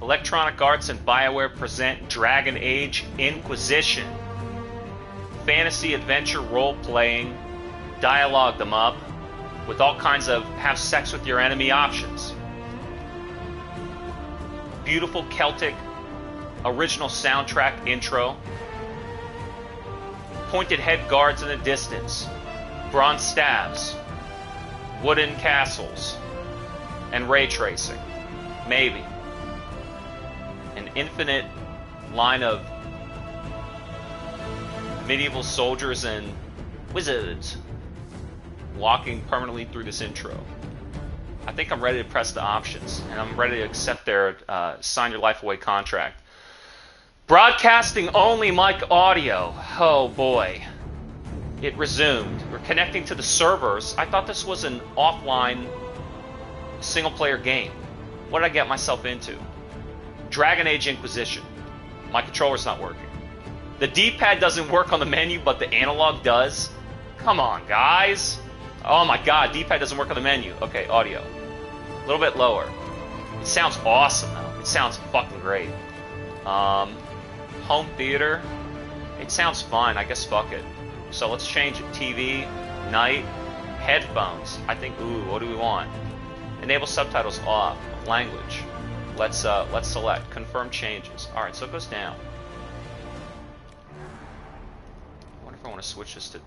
Electronic Arts and BioWare present Dragon Age Inquisition. Fantasy, adventure, role-playing, dialogue them up with all kinds of have sex with your enemy options. Beautiful Celtic original soundtrack intro. Pointed head guards in the distance. Bronze staves. Wooden castles. And ray tracing. Maybe. An infinite line of medieval soldiers and wizards walking permanently through this intro. I think I'm ready to press the options, and I'm ready to accept their sign your life away contract. Broadcasting only mic audio. Oh boy. It resumed. We're connecting to the servers. I thought this was an offline single player game. What did I get myself into? Dragon Age Inquisition. My controller's not working. The D-pad doesn't work on the menu, but the analog does. Come on, guys. Oh my god, D-pad doesn't work on the menu. Okay, audio. A little bit lower. It sounds awesome, though. It sounds fucking great. Home theater. It sounds fine. I guess fuck it. So let's change it. TV, night, headphones. I think, ooh, what do we want? Enable subtitles off. Language. Let's select. Confirm changes. Alright, so it goes down. I wonder if I want to switch this to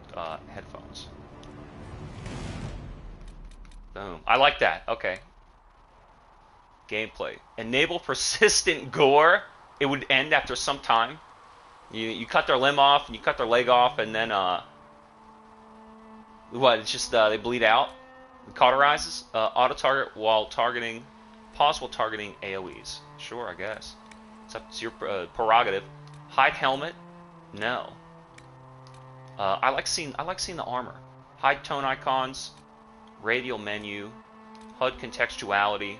headphones. Boom. I like that. Okay. Gameplay. Enable persistent gore. It would end after some time. You cut their limb off, and you cut their leg off, and then, what, it's just, they bleed out? It cauterizes? Auto-target while targeting, pause while targeting AoEs. Sure, I guess. It's your prerogative. Hide helmet? No. I like seeing the armor. Hide tone icons, radial menu, HUD contextuality,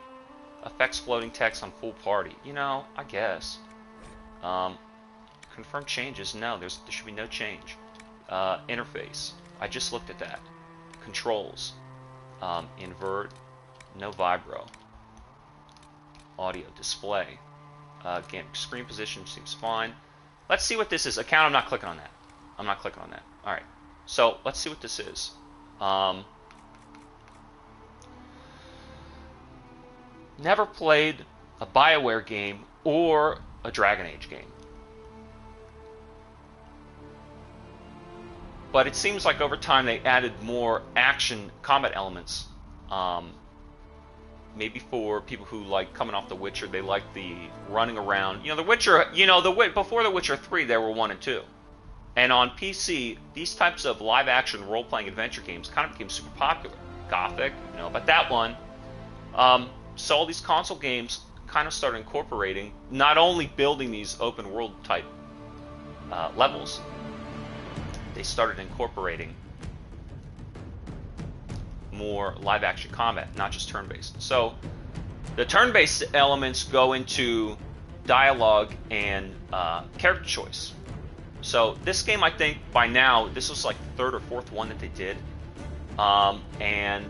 effects floating text on full party. You know, I guess. Confirm changes. No, there should be no change. Interface. I just looked at that. Controls. Invert. No vibro. Audio. Display. Again, screen position seems fine. Let's see what this is. Account, I'm not clicking on that. I'm not clicking on that. Alright. So, let's see what this is. Never played a BioWare game or a Dragon Age game. But it seems like over time they added more action combat elements. Maybe for people who like coming off The Witcher, they like the running around. You know, The Witcher, before The Witcher 3, there were 1 and 2. And on PC, these types of live-action role-playing adventure games kind of became super popular. Gothic, you know, but that one. So all these console games kind of started incorporating, not only building these open-world type levels, they started incorporating more live-action combat, not just turn-based. So the turn-based elements go into dialogue and character choice. So this game, I think, by now, this was like the third or fourth one that they did. And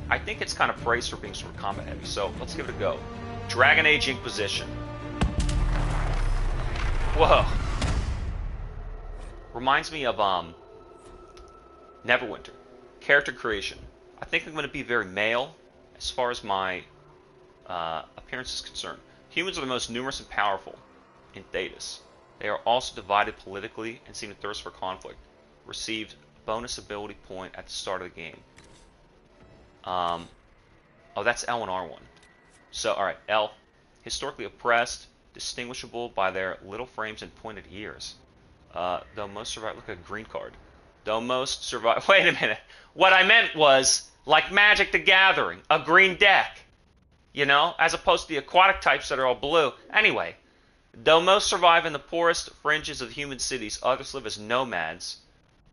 I think it's kind of praised for being sort of combat heavy. So let's give it a go. Dragon Age Inquisition. Whoa. Reminds me of Neverwinter. Character creation. I think I'm going to be very male as far as my appearance is concerned. Humans are the most numerous and powerful in Thetis. They are also divided politically and seem to thirst for conflict. Received bonus ability point at the start of the game. Oh, that's L and R1. So, alright, L. Historically oppressed, distinguishable by their little frames and pointed ears. Though most survive... Look at a green card. Though most survive... Wait a minute. What I meant was, like Magic the Gathering, a green deck. You know? As opposed to the aquatic types that are all blue. Anyway. Though most survive in the poorest fringes of human cities, others live as nomads,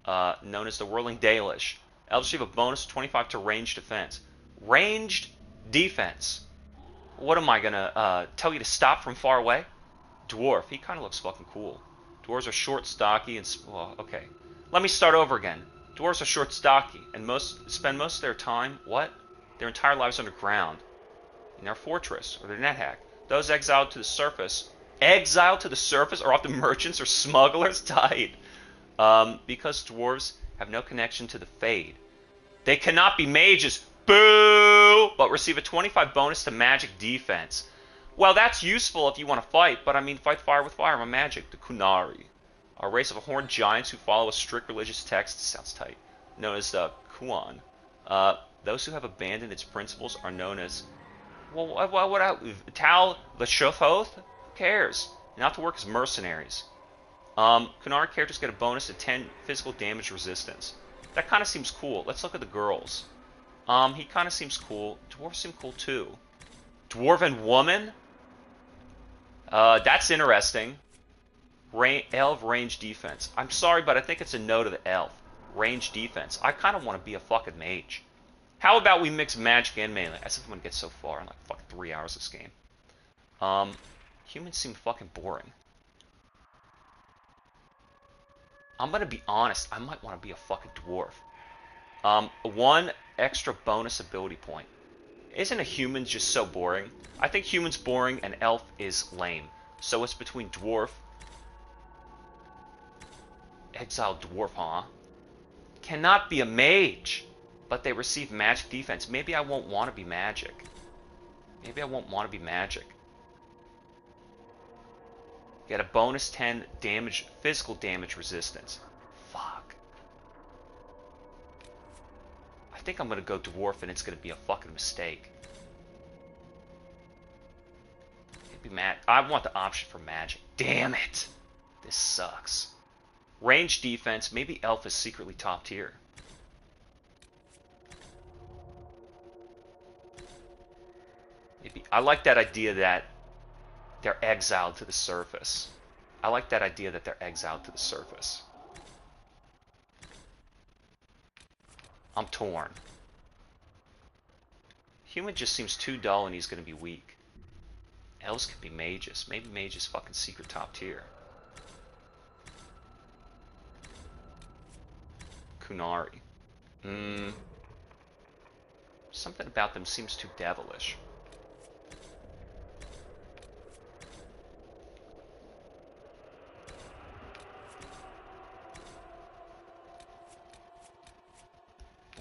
known as the Whirling Dalish. Elves receive a bonus of 25 to ranged defense. Ranged defense. What am I gonna tell you to stop from far away? Dwarf. He kind of looks fucking cool. Dwarves are short, stocky, and well, okay. Let me start over again. Dwarves are short, stocky, and spend most of their time their entire lives underground in their fortress or their net hack. Those exiled to the surface. Exiled to the surface are often merchants or smugglers? Tight. Because dwarves have no connection to the Fade. They cannot be mages. Boo! But receive a 25 bonus to magic defense. Well, that's useful if you want to fight, but I mean, fight fire with fire. I'm a magic. The Qunari. A race of horned giants who follow a strict religious text. Sounds tight. Known as the Quan. Those who have abandoned its principles are known as... Well, what Tal the Shothoth? Who cares? Not to work as mercenaries. Qunari characters get a bonus to 10 physical damage resistance. That kind of seems cool. Let's look at the girls. He kind of seems cool. Dwarves seem cool too. Dwarven woman? That's interesting. Elf range defense. I'm sorry, but I think it's a no to the elf. Range defense. I kind of want to be a fucking mage. How about we mix magic and melee? As if I'm going to get so far in like fucking 3 hours of this game. Humans seem fucking boring. I'm going to be honest. I might want to be a fucking dwarf. 1 extra bonus ability point. Isn't a human just so boring? I think human's boring and elf is lame. So it's between dwarf... Exiled dwarf, huh? Cannot be a mage. But they receive magic defense. Maybe I won't want to be magic. Maybe I won't want to be magic. Get a bonus 10 damage, physical damage resistance. Fuck. I think I'm going to go dwarf and it's going to be a fucking mistake. Maybe I want the option for magic. Damn it. This sucks. Range defense. Maybe elf is secretly top tier. I like that idea that they're exiled to the surface. I like that idea that they're exiled to the surface. I'm torn. Human just seems too dull and he's going to be weak. Elves could be mages. Maybe mage is fucking secret top tier. Qunari. Something about them seems too devilish.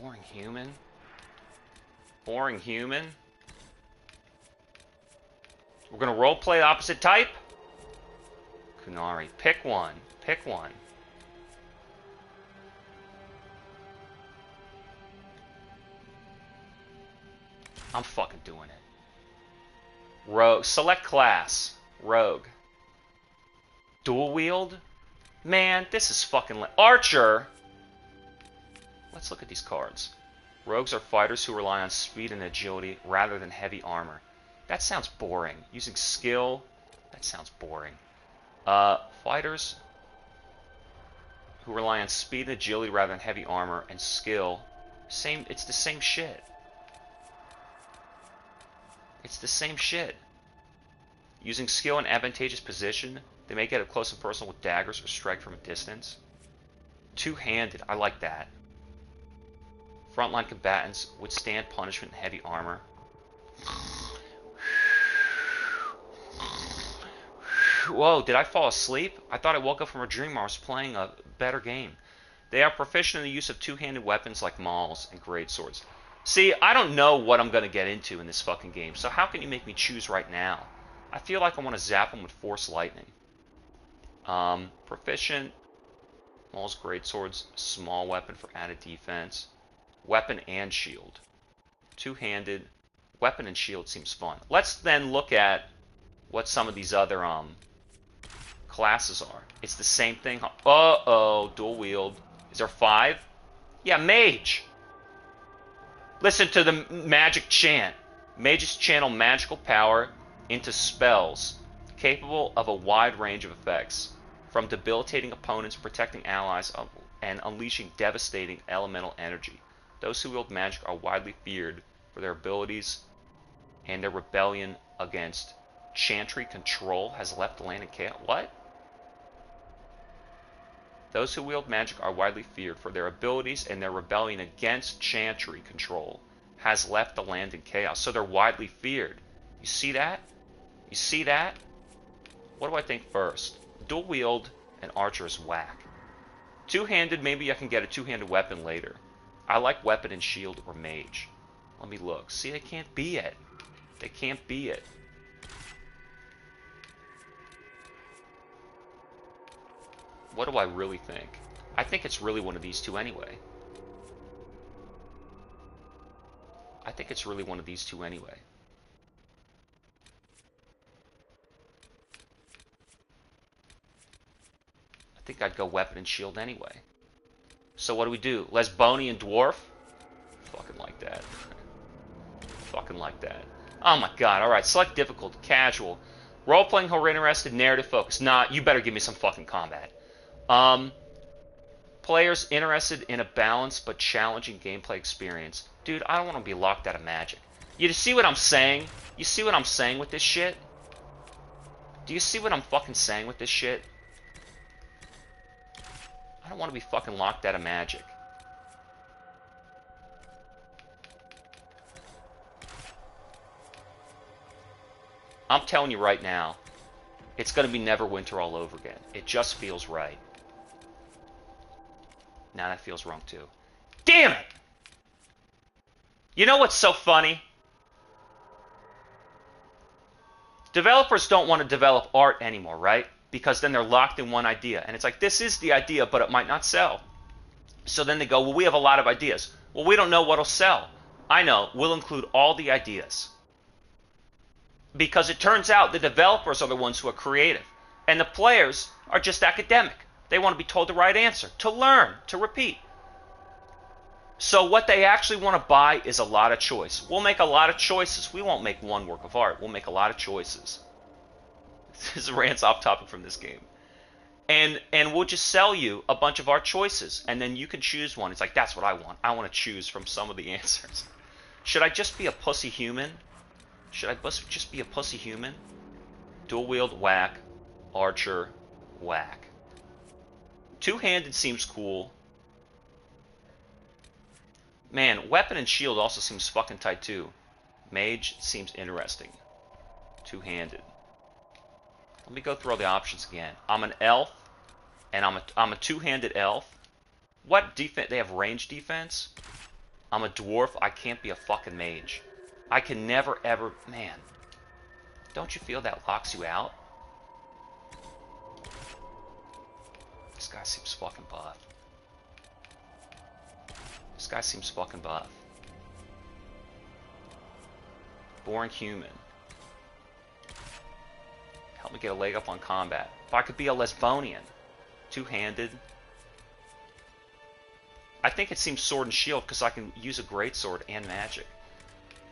Boring human? Boring human? We're gonna roleplay the opposite type? Qunari. Pick one. Pick one. I'm fucking doing it. Rogue. Select class. Rogue. Dual wield? Man, this is fucking... Archer! Let's look at these cards. Rogues are fighters who rely on speed and agility rather than heavy armor. That sounds boring. Using skill, that sounds boring. Fighters who rely on speed and agility rather than heavy armor and skill. It's the same shit. It's the same shit. Using skill in advantageous position, they may get up close and personal with daggers or strike from a distance. Two-handed, I like that. Frontline combatants withstand punishment in heavy armor. Whoa, did I fall asleep? I thought I woke up from a dream I was playing a better game. They are proficient in the use of two-handed weapons like mauls and great swords. See, I don't know what I'm going to get into in this fucking game, so how can you make me choose right now? I feel like I want to zap them with Force Lightning. Proficient, mauls, great swords, small weapon for added defense. Weapon and shield. Two-handed. Weapon and shield seems fun. Let's then look at what some of these other classes are. It's the same thing. Uh-oh. Dual wield. Is there 5? Yeah, mage. Listen to the magic chant. Mages channel magical power into spells capable of a wide range of effects, from debilitating opponents, protecting allies, and unleashing devastating elemental energy. Those who wield magic are widely feared for their abilities, and their rebellion against chantry control has left the land in chaos. What? Those who wield magic are widely feared for their abilities, and their rebellion against chantry control has left the land in chaos. So they're widely feared. You see that? You see that? What do I think first? Dual wield and archer is whack. Two-handed, maybe I can get a two-handed weapon later. I like weapon and shield or mage. Let me look. See, they can't be it. They can't be it. What do I really think? I think it's really one of these two anyway. I think it's really one of these two anyway. I think I'd go weapon and shield anyway. So what do? Lesbonian dwarf? Fucking like that. Fucking like that. Oh my god, alright. Select difficult, casual. Role-playing, horror interested, narrative focused. Nah, you better give me some fucking combat. Players interested in a balanced but challenging gameplay experience. Dude, I don't want to be locked out of Magic. You see what I'm saying? You see what I'm saying with this shit? Do you see what I'm fucking saying with this shit? I don't want to be fucking locked out of Magic. I'm telling you right now, it's going to be Neverwinter all over again. It just feels right. Now that feels wrong too. Damn it! You know what's so funny? Developers don't want to develop art anymore, right? Because then they're locked in one idea. And it's like, this is the idea, but it might not sell. So then they go, well, we have a lot of ideas. Well, we don't know what'll sell. I know, we'll include all the ideas. Because it turns out the developers are the ones who are creative. And the players are just academic. They want to be told the right answer, to learn, to repeat. So what they actually want to buy is a lot of choice. We'll make a lot of choices. We won't make one work of art. We'll make a lot of choices. This rant's off topic from this game. And we'll just sell you a bunch of our choices. And then you can choose one. It's like, that's what I want. I want to choose from some of the answers. Should I just be a pussy human? Should I just be a pussy human? Dual wield, whack. Archer, whack. Two-handed seems cool. Man, weapon and shield also seems fucking tight too. Mage seems interesting. Two-handed. Let me go through all the options again. I'm an elf, and I'm a two-handed elf. What defense? They have range defense. I'm a dwarf. I can't be a fucking mage. I can never ever. Man, don't you feel that locks you out? This guy seems fucking buff. This guy seems fucking buff. Boring human. Help me get a leg up on combat. If I could be a Lesbonian. Two-handed. I think it seems sword and shield because I can use a greatsword and magic.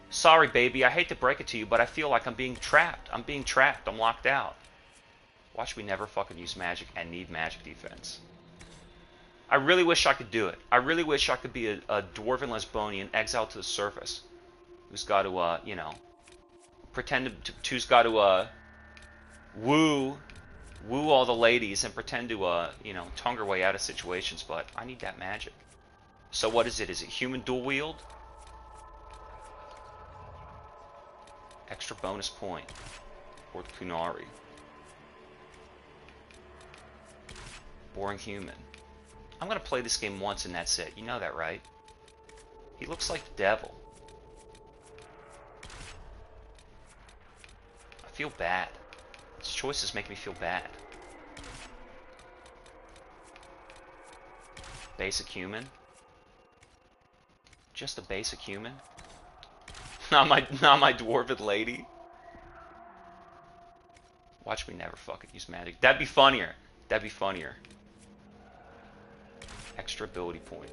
Sorry, baby. I hate to break it to you, but I feel like I'm being trapped. I'm being trapped. I'm locked out. Watch me never fucking use magic and need magic defense. I really wish I could do it. I really wish I could be a dwarven Lesbonian exiled to the surface. Who's got to, you know, pretend to, who's got to, woo all the ladies and pretend to, you know, tongue her way out of situations, but I need that magic. So what is it? Is it human dual wield? Extra bonus point. Or Qunari. Boring human. I'm going to play this game once and that's it. You know that, right? He looks like the devil. I feel bad. His choices make me feel bad. Basic human. Just a basic human. Not my dwarven lady. Watch me never fucking use magic. That'd be funnier. That'd be funnier. Extra ability point.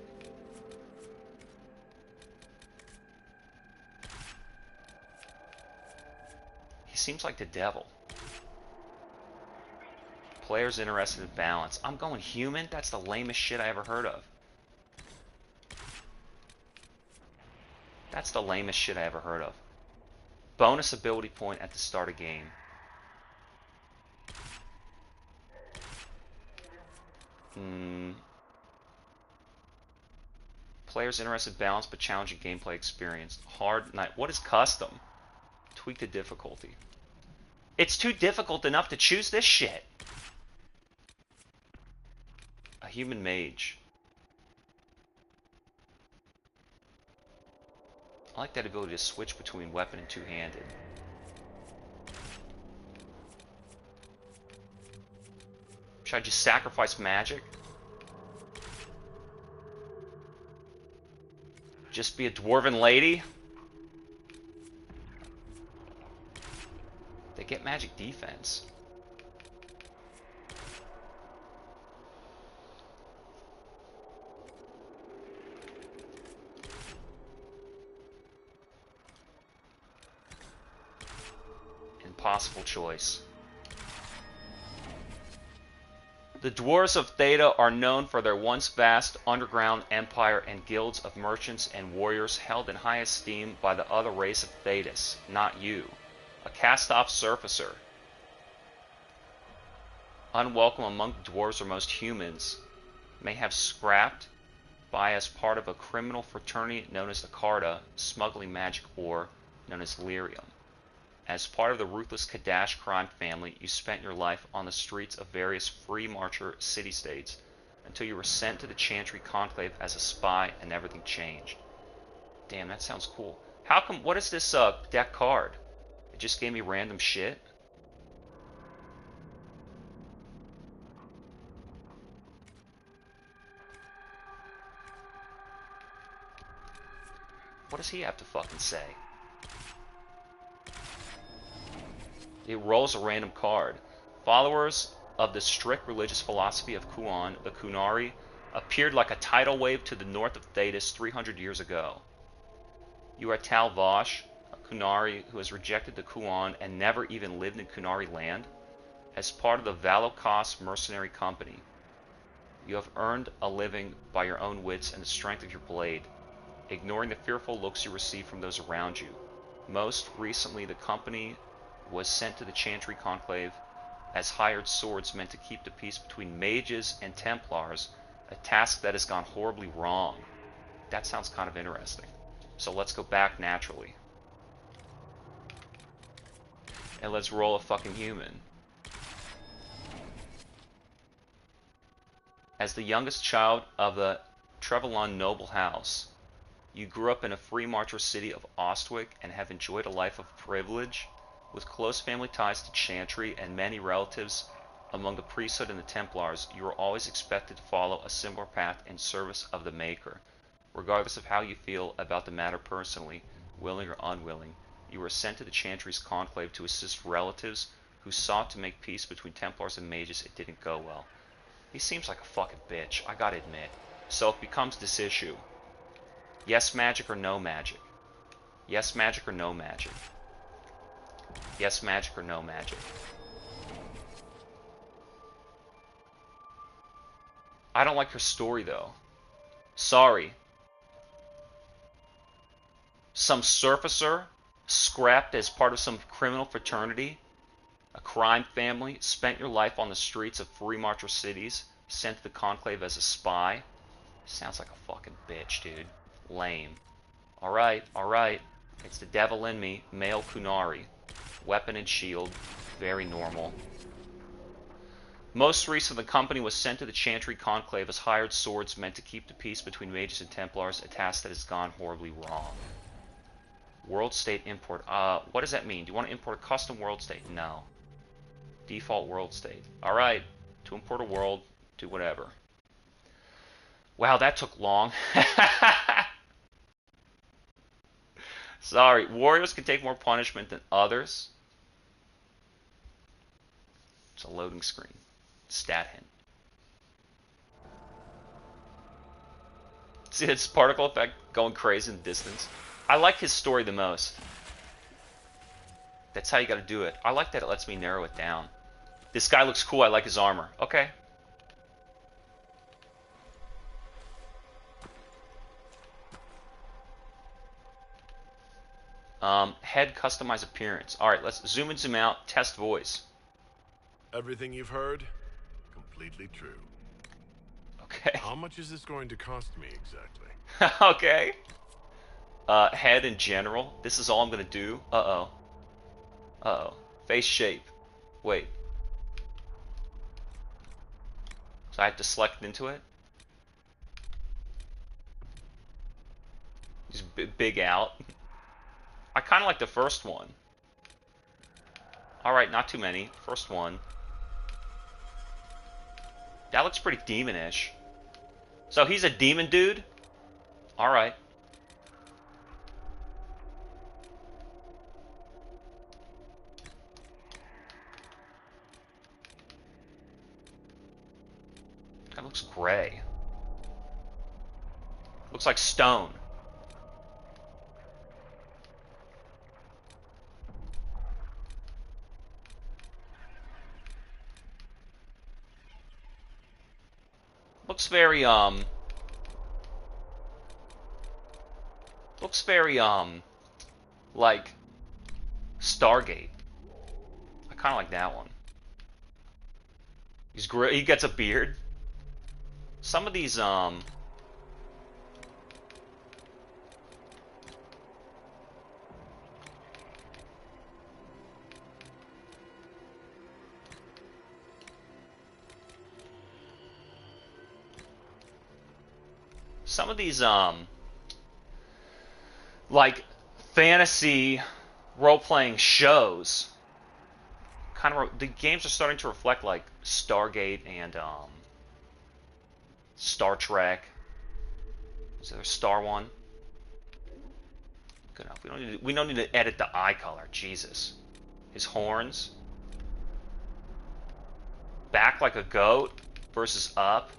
He seems like the devil. Players interested in balance. I'm going human? That's the lamest shit I ever heard of. That's the lamest shit I ever heard of. Bonus ability point at the start of game. Players interested in balance but challenging gameplay experience. Hard night. What is custom? Tweak the difficulty. It's too difficult enough to choose this shit. A human mage. I like that ability to switch between weapon and two-handed. Should I just sacrifice magic? Just be a dwarven lady? They get magic defense. Impossible choice. The dwarves of Theta are known for their once vast underground empire and guilds of merchants and warriors held in high esteem by the other race of Thetis, not you. A cast-off surfacer. Unwelcome among the dwarves or most humans, may have scrapped by as part of a criminal fraternity known as the Carta, smuggling magic ore known as lyrium. As part of the ruthless Kadash crime family, you spent your life on the streets of various free marcher city-states until you were sent to the Chantry Conclave as a spy and everything changed. Damn, that sounds cool. How come, what is this deck card? It just gave me random shit? What does he have to fucking say? It rolls a random card. Followers of the strict religious philosophy of Qun, the Qunari, appeared like a tidal wave to the north of Thetis 300 years ago. You are Tal Vosh, a Qunari who has rejected the Qun and never even lived in Qunari land. As part of the Valokos mercenary company, you have earned a living by your own wits and the strength of your blade, ignoring the fearful looks you receive from those around you. Most recently, the company was sent to the Chantry Conclave as hired swords meant to keep the peace between mages and Templars, a task that has gone horribly wrong. That sounds kind of interesting. So let's go back naturally. And let's roll a fucking human. As the youngest child of the Trevelyan noble house, you grew up in a free marcher city of Ostwick and have enjoyed a life of privilege. With close family ties to Chantry and many relatives among the priesthood and the Templars, you were always expected to follow a similar path in service of the Maker. Regardless of how you feel about the matter personally, willing or unwilling, you were sent to the Chantry's conclave to assist relatives who sought to make peace between Templars and mages. It didn't go well. He seems like a fucking bitch, I gotta admit. So it becomes this issue. Yes magic or no magic? Yes magic or no magic? Yes magic or no magic? I don't like her story though. Sorry. Some surfacer scrapped as part of some criminal fraternity, a crime family, spent your life on the streets of free marcher cities, sent to the conclave as a spy. Sounds like a fucking bitch, dude. Lame. Alright, alright. It's the devil in me, male Qunari. Weapon and shield, very normal. Most recently, the company was sent to the Chantry Conclave as hired swords meant to keep the peace between mages and Templars, a task that has gone horribly wrong. World state import. What does that mean? Do you want to import a custom world state? No. Default world state. Alright, to import a world, do whatever. Wow, that took long. Sorry, warriors can take more punishment than others. It's a loading screen. Stat hint. See its particle effect going crazy in the distance? I like his story the most. That's how you gotta do it. I like that it lets me narrow it down. This guy looks cool, I like his armor. Okay. Head customize appearance. Alright, let's zoom in, zoom out, test voice. Everything you've heard, completely true. Okay. How much is this going to cost me exactly? Okay. Head in general. This is all I'm gonna do. Uh-oh. Uh-oh. Face shape. Wait. So I have to select into it? Just big out. I kind of like the first one. Alright, not too many. First one. That looks pretty demonish. So he's a demon dude? Alright. That looks gray. Looks like stone. Looks very, like Stargate. I kind of like that one. He's great. He gets a beard. Some of these, like fantasy role-playing shows, kind of the games are starting to reflect like Stargate and Star Trek. Is there a Star one? Good enough. We don't need to edit the eye color. Jesus. His horns. Back like a goat versus up.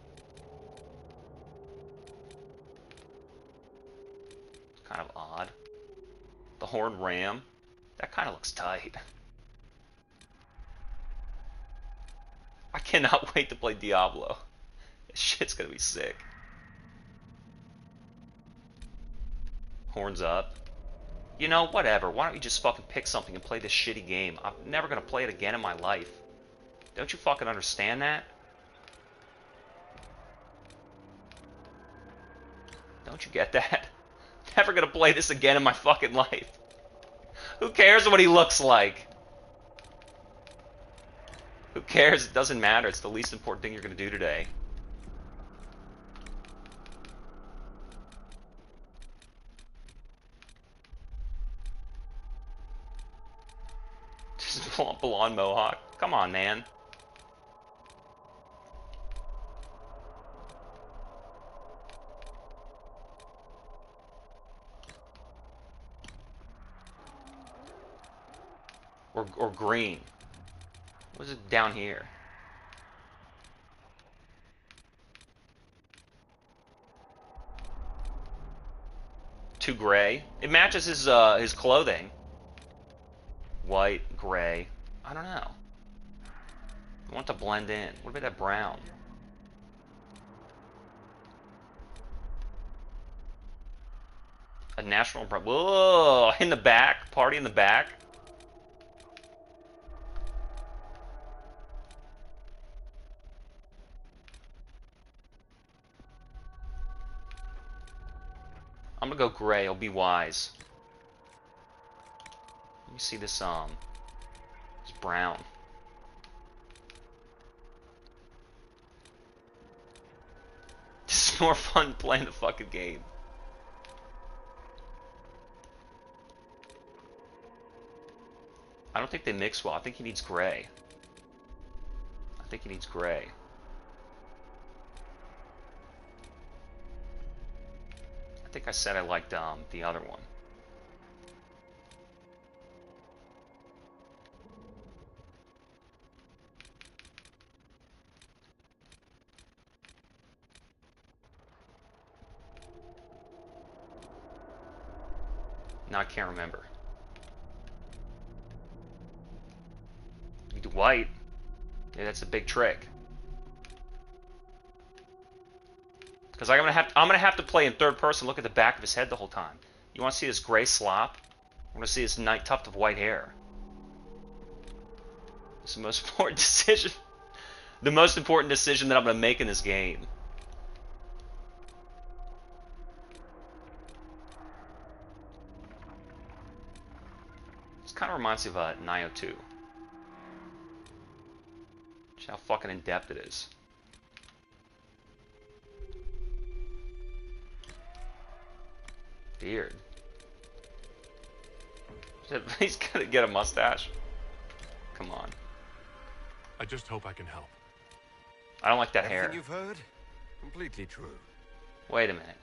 It's kind of odd. The horned ram. That kind of looks tight. I cannot wait to play Diablo. This shit's gonna be sick. Horns up. You know, whatever. Why don't you just fucking pick something and play this shitty game? I'm never gonna play it again in my life. Don't you fucking understand that? Don't you get that? Never gonna play this again in my fucking life. Who cares what he looks like? Who cares? It doesn't matter. It's the least important thing you're gonna do today. Just blonde mohawk. Come on, man. Or green. What is it down here? Too gray. It matches his clothing. White, gray. I don't know. I want to blend in. What about that brown? A national brown. Whoa! In the back. Party in the back. I'm gonna go gray. I'll be wise. Let me see this. It's brown. This is more fun playing the fucking game. I don't think they mix well. I think he needs gray. I think he needs gray. I think I said I liked the other one. Now I can't remember. You do white. Yeah, that's a big trick. Because I'm gonna have to play in third person, look at the back of his head the whole time. You want to see this gray slop? I want to see this night tuft of white hair. It's the most important decision. The most important decision that I'm gonna make in this game. This kind of reminds me of Nioh 2. How fucking in depth it is. Beard. He's gonna get a mustache. Come on. I just hope I can help. I don't like that hair. Everything you've heard? Completely true. Wait a minute.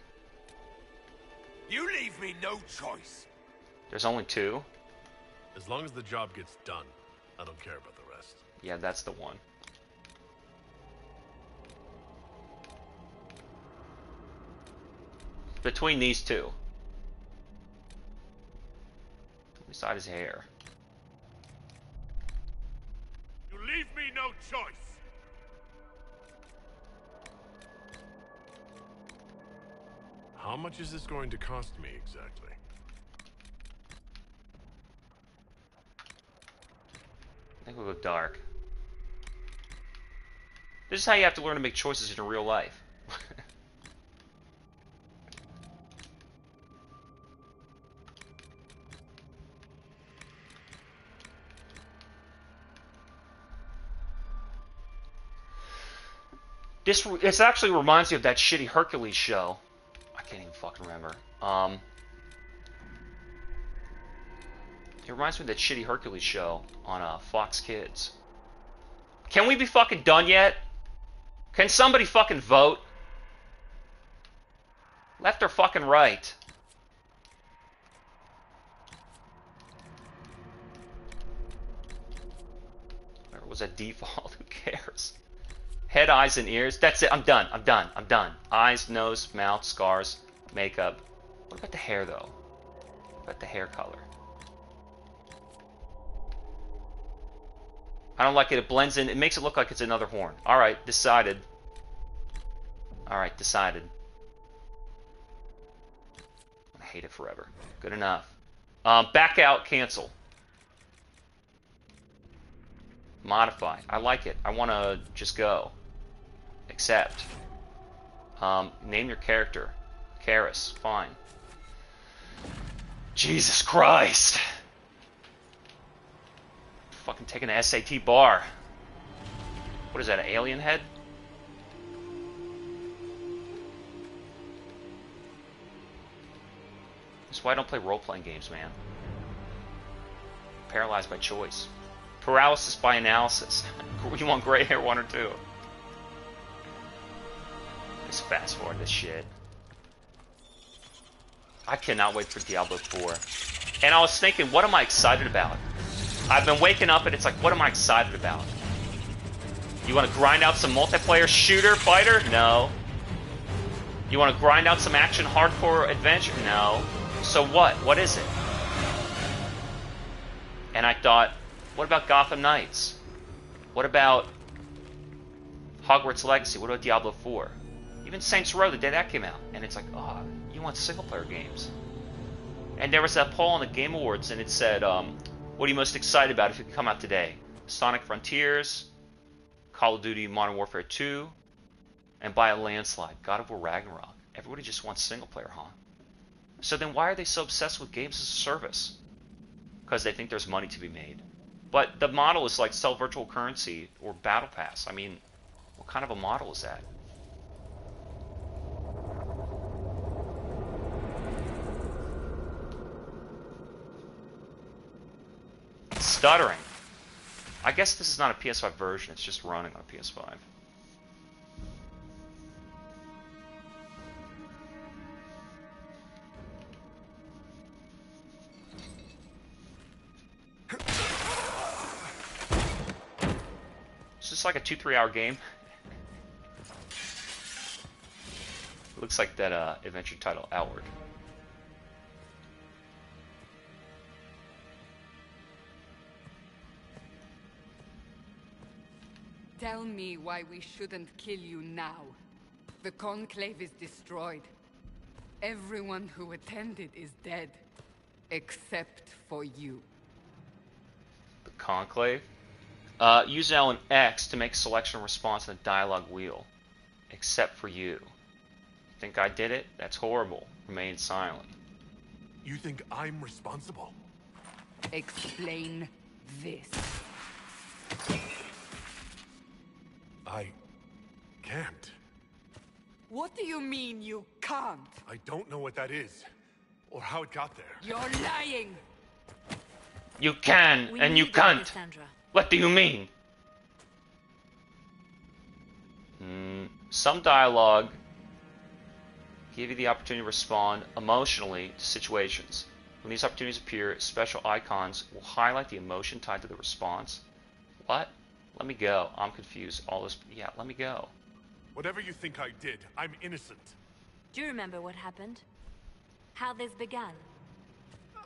You leave me no choice. There's only two? As long as the job gets done, I don't care about the rest. Yeah, that's the one. Between these two. Beside his hair. You leave me no choice. How much is this going to cost me exactly? I think we'll go dark. This is how you have to learn to make choices in real life. This actually reminds me of that shitty Hercules show. I can't even fucking remember. It reminds me of that shitty Hercules show on Fox Kids. Can we be fucking done yet? Can somebody fucking vote? Left or fucking right? Or was that default? Who cares? Head, eyes, and ears. That's it. I'm done. I'm done. I'm done. Eyes, nose, mouth, scars, makeup. What about the hair, though? What about the hair color? I don't like it. It blends in. It makes it look like it's another horn. All right. Decided. All right. Decided. I hate it forever. Good enough. Back out. Cancel. Modify. I like it. I want to just go. Accept. Name your character. Karis. Fine. Jesus Christ. Fucking taking the SAT bar. What is that, an alien head? That's why I don't play role-playing games, man. Paralyzed by choice. Paralysis by analysis. You want gray hair, 1 or 2? Just fast forward this shit. I cannot wait for Diablo 4. And I was thinking, what am I excited about? I've been waking up and it's like, what am I excited about? You want to grind out some multiplayer shooter fighter? No. You want to grind out some action hardcore adventure? No. So what? What is it? And I thought, what about Gotham Knights? What about Hogwarts Legacy? What about Diablo 4? Even Saints Row, the day that came out. And it's like, oh, you want single-player games. And there was that poll on the Game Awards, and it said, what are you most excited about if it could come out today? Sonic Frontiers, Call of Duty Modern Warfare 2, and by a landslide, God of War Ragnarok. Everybody just wants single-player, huh? So then why are they so obsessed with games as a service? Because they think there's money to be made. But the model is like sell virtual currency or Battle Pass. I mean, what kind of a model is that? Stuttering. I guess this is not a PS5 version, it's just running on a PS5. Is this like a 2-3 hour game? It looks like that adventure title, Outward. Tell me why we shouldn't kill you now. The Conclave is destroyed. Everyone who attended is dead. Except for you. The Conclave? Use L and X to make a selection response in the dialogue wheel. Except for you. Think I did it? That's horrible. Remain silent. You think I'm responsible? Explain this. I can't. What do you mean you can't? I don't know what that is, or how it got there. You're lying! You can, We and you need it, can't. Cassandra. What do you mean? Some dialogue give you the opportunity to respond emotionally to situations. When these opportunities appear, special icons will highlight the emotion tied to the response. What? Let me go. I'm confused. All this. Yeah, let me go. Whatever you think I did, I'm innocent. Do you remember what happened? How this began?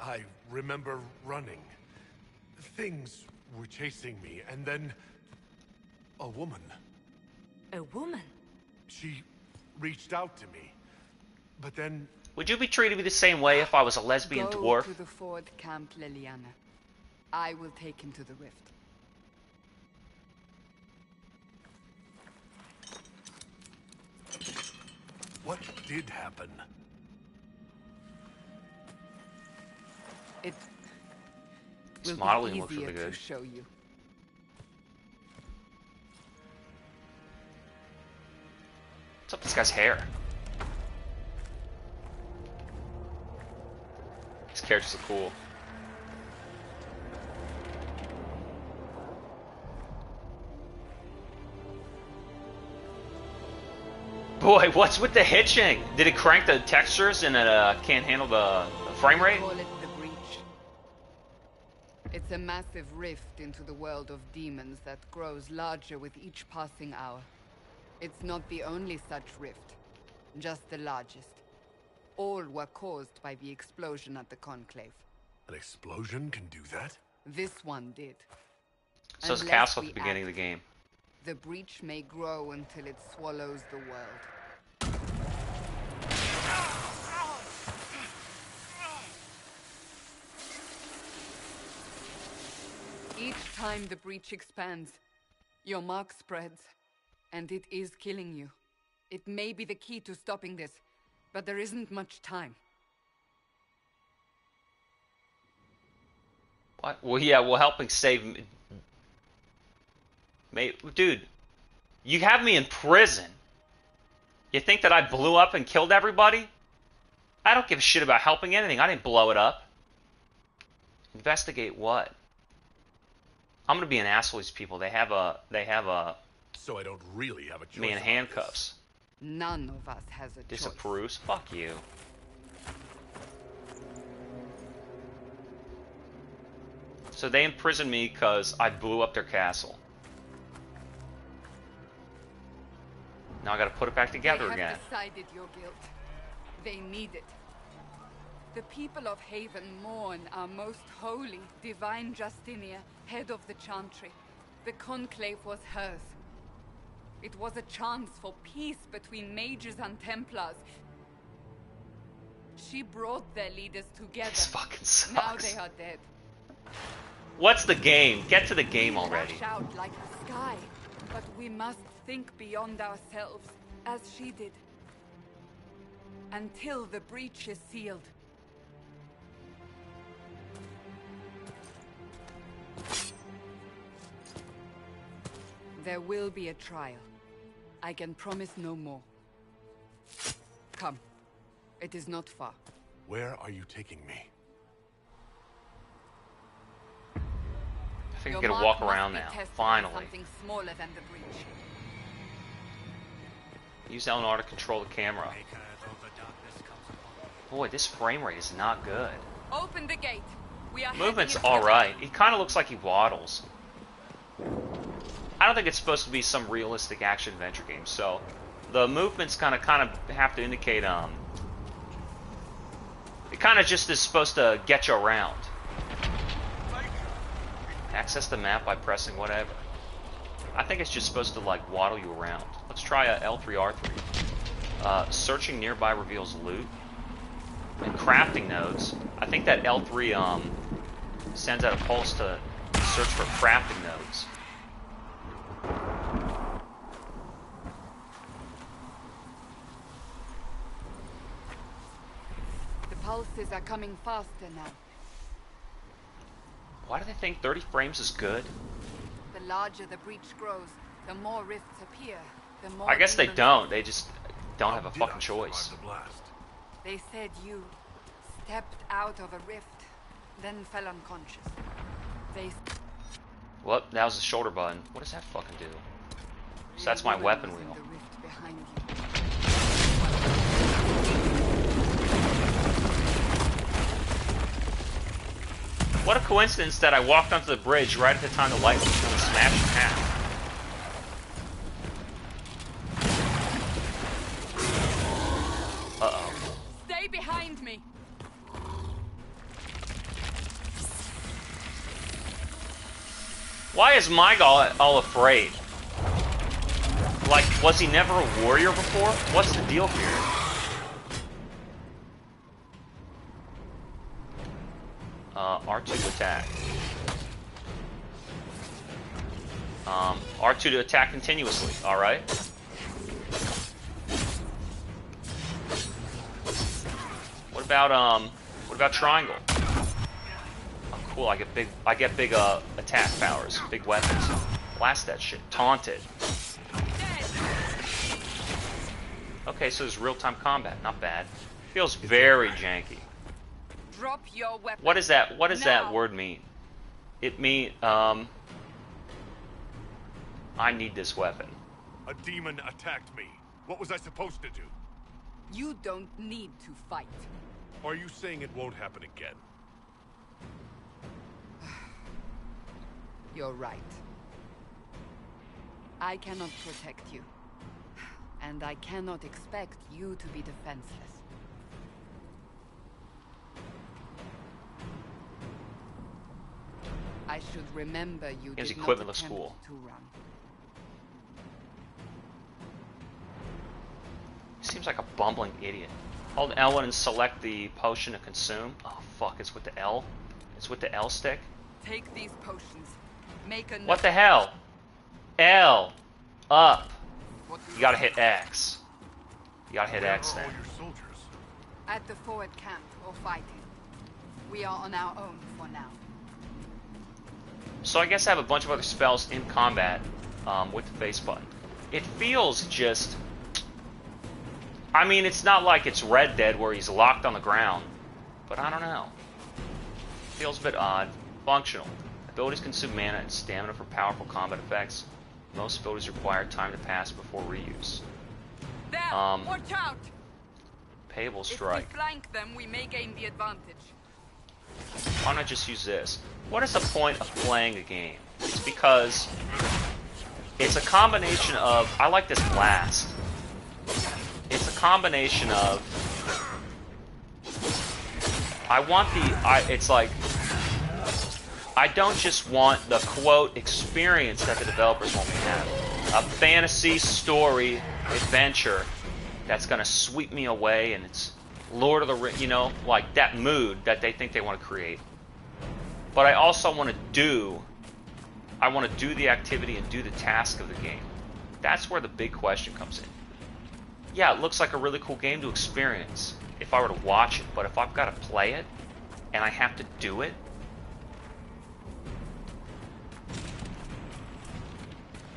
I remember running. Things were chasing me, and then a woman. A woman? She reached out to me, but then Would you be treating me the same way if I was a lesbian Go dwarf? to the Ford Camp, Liliana. I will take him to the rift. what did happen? It This will modeling be looks easier really to good. show you. What's up with this guy's hair? These characters are cool. Boy, what's with the hitching? Did it crank the textures and it can't handle the frame rate? Call it the breach. It's a massive rift into the world of demons that grows larger with each passing hour. It's not the only such rift, just the largest. All were caused by the explosion at the Conclave. An explosion can do that? This one did. So it's Unless Castle at we the beginning of act, the game. the breach may grow until it swallows the world. Each time the breach expands, your mark spreads, and it is killing you. It may be the key to stopping this, but there isn't much time. What? Well, yeah, well, helping save me. Mate, dude, you have me in prison. You think that I blew up and killed everybody? I don't give a shit about helping anything. I didn't blow it up. Investigate what? I'm gonna be an asshole to these people. They have a So I don't really have a choice. me in about handcuffs. None of us has a choice. Disapproves? Fuck you. So they imprisoned me because I blew up their castle. Now I gotta put it back together They again. have decided your guilt. They need it. The people of Haven mourn our most holy, divine Justinia, head of the Chantry. The Conclave was hers. It was a chance for peace between mages and Templars. She brought their leaders together. This fucking Now sucks. they are dead. What's the game? Get to the game We already. lash out like the sky, but we must think beyond ourselves, as she did. Until the breach is sealed. There will be a trial. I can promise no more. Come. It is not far. Where are you taking me? I think Your I'm gonna mark walk must around be now. tested on Finally. Something smaller than the breach. Use Eleanor to control the camera. Boy, this frame rate is not good. Open the gate. We are Movement's heading into the alright. He kind of looks like he waddles. I don't think it's supposed to be some realistic action adventure game, so the movements kind of have to indicate it kind of just is supposed to get you around. Access the map by pressing whatever. I think it's just supposed to like waddle you around. Let's try a L3 R3. Searching nearby reveals loot and crafting nodes. I think that L3 sends out a pulse to search for crafting nodes. The pulses are coming faster now. Why do they think 30 frames is good? The larger the breach grows, The more rifts appear, the more I guess they demons- don't. They just don't have a How did fucking I survive choice. the blast? They said you stepped out of a rift, then fell unconscious. They Well, that was the shoulder button. What does that fucking do? So that's my weapon was in wheel. the rift behind you. What a coincidence that I walked onto the bridge right at the time the light was going to smash in half. Uh-oh. Stay behind me. Why is Mygal all afraid? Like, was he never a warrior before? What's the deal here? R2 to attack. R2 to attack continuously, alright. What about triangle? Oh, cool, I get big attack powers, big weapons. Blast that shit. Taunted. Okay, so there's real-time combat, not bad. Feels very janky. Drop your weapon. What is that? What does that Now. word mean? It mean I need this weapon. A demon attacked me. What was I supposed to do? You don't need to fight. Are you saying it won't happen again? You're right. I cannot protect you. And I cannot expect you to be defenseless. I should remember you Gives did equipment not to attempt school. to run. Seems like a bumbling idiot. Hold L1 and select the potion to consume. Oh fuck, it's with the L? It's with the L stick? Take these potions. Make a What the hell? L. Up. What do You gotta hit X. You gotta hit Where X are then. all your soldiers? At the forward camp or fighting. We are on our own for now. So I guess I have a bunch of other spells in combat with the face button. It feels just... I mean, it's not like it's Red Dead where he's locked on the ground. But I don't know. Feels a bit odd. Functional. Abilities consume mana and stamina for powerful combat effects. Most abilities require time to pass before reuse. There! Watch out! Payable If strike. we flank them, we may gain the advantage. Why not just use this? What is the point of playing a game? It's because it's a combination of... I like this blast. It's a combination of... I want the... it's like... I don't just want the, quote, experience that the developers want me to have. A fantasy story adventure that's going to sweep me away, and it's Lord of the Rings, you know, like that mood that they think they want to create. But I also want to do the activity and do the task of the game. That's where the big question comes in. Yeah, it looks like a really cool game to experience if I were to watch it, but if I've got to play it and I have to do it,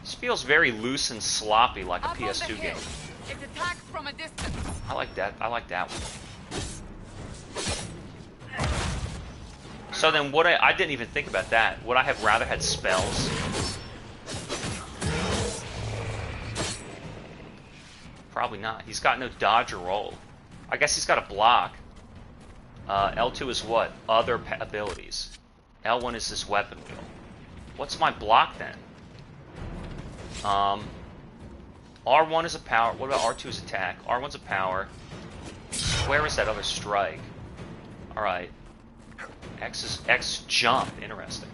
this feels very loose and sloppy like a Up on the PS2 game. hill. It attacks from a distance. I like that. I like that one. So then would I didn't even think about that. Would I have rather had spells? Probably not. He's got no dodge or roll. I guess he's got a block. L2 is what? Other abilities. L1 is this weapon wheel. What's my block then? R1 is a power. What about R2 is attack? R1's a power. Where is that other strike? Alright. X jump. Interesting.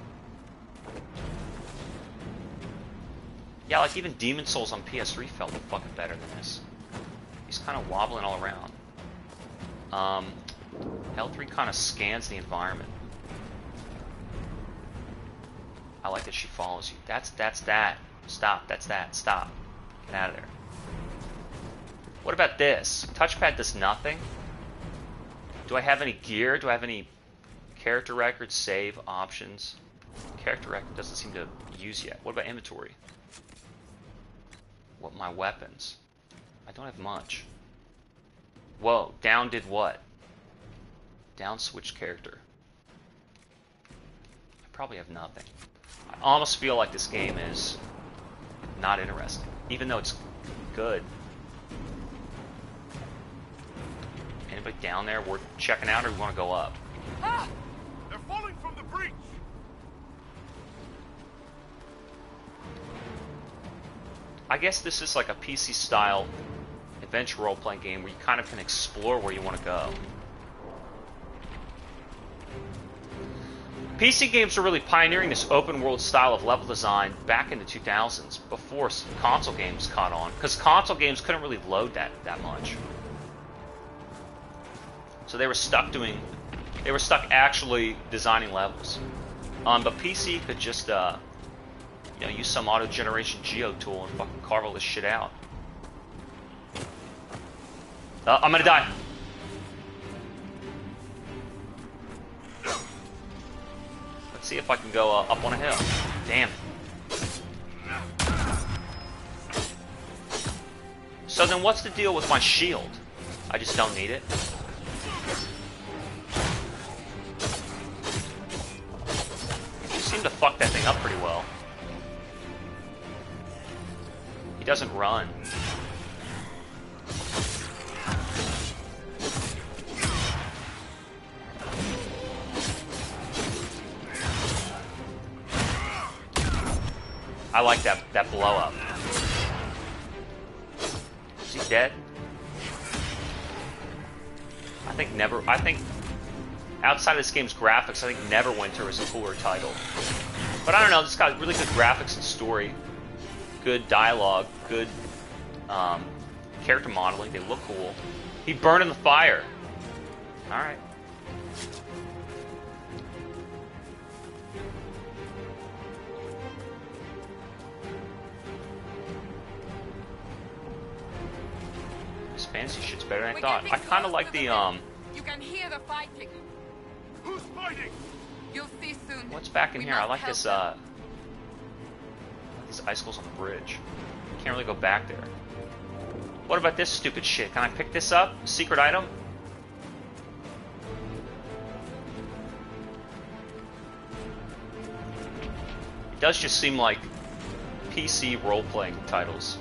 Yeah, like even Demon Souls on PS3 felt fucking better than this. He's kind of wobbling all around. L3 kind of scans the environment. I like that she follows you. That's that. Stop. That's that. Stop. Get out of there. What about this? Touchpad does nothing. Do I have any gear? Do I have any character records, save options? Character record doesn't seem to use yet. What about inventory? what my weapons. I don't have much. Whoa, down did what? Down switch character. I probably have nothing. I almost feel like this game is not interesting, even though it's good. Anybody down there worth checking out, or we want to go up? Ah! They're falling from the breach! I guess this is like a PC style adventure role-playing game where you kind of can explore where you want to go. PC games were really pioneering this open world style of level design back in the 2000s, before console games caught on, because console games couldn't really load that much. So they were stuck actually designing levels. But PC could just use some auto generation geo tool and fucking carve all this shit out. I'm gonna die. Let's see if I can go up on a hill. Damn it. So then what's the deal with my shield? I just don't need it. You seem to fuck that thing up pretty well. He doesn't run. I like that blow up. Is he dead? I think outside of this game's graphics, I think Neverwinter is a cooler title. But I don't know, this got really good graphics and story, good dialogue, good character modeling. They look cool. He burned in the fire. All right. This fantasy shit's better than I thought. I kind of like the You can hear the fighting. Who's fighting? You'll see soon. What's back in We here? I must like help this them. these icicles on the bridge. Can't really go back there. What about this stupid shit? Can I pick this up? Secret item? It does just seem like PC role-playing titles.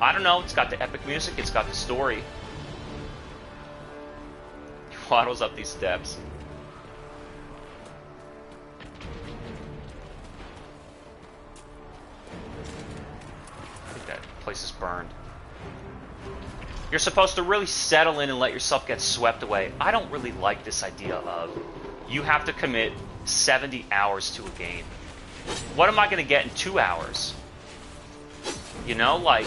I don't know, it's got the epic music, it's got the story. He waddles up these steps. I think that place is burned. You're supposed to really settle in and let yourself get swept away. I don't really like this idea of you have to commit 70 hours to a game. What am I going to get in 2 hours? You know, like...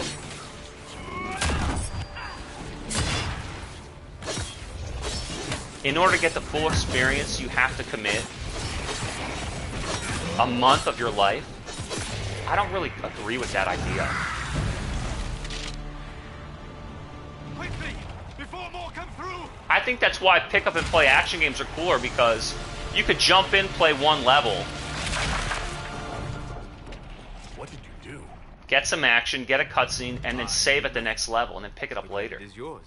in order to get the full experience, you have to commit a month of your life. I don't really agree with that idea. Quickly! Before more come through! I think that's why pick up and play action games are cooler, because you could jump in, play one level, What did you do? get some action, get a cutscene, and then save at the next level, and then pick it up later. It is yours.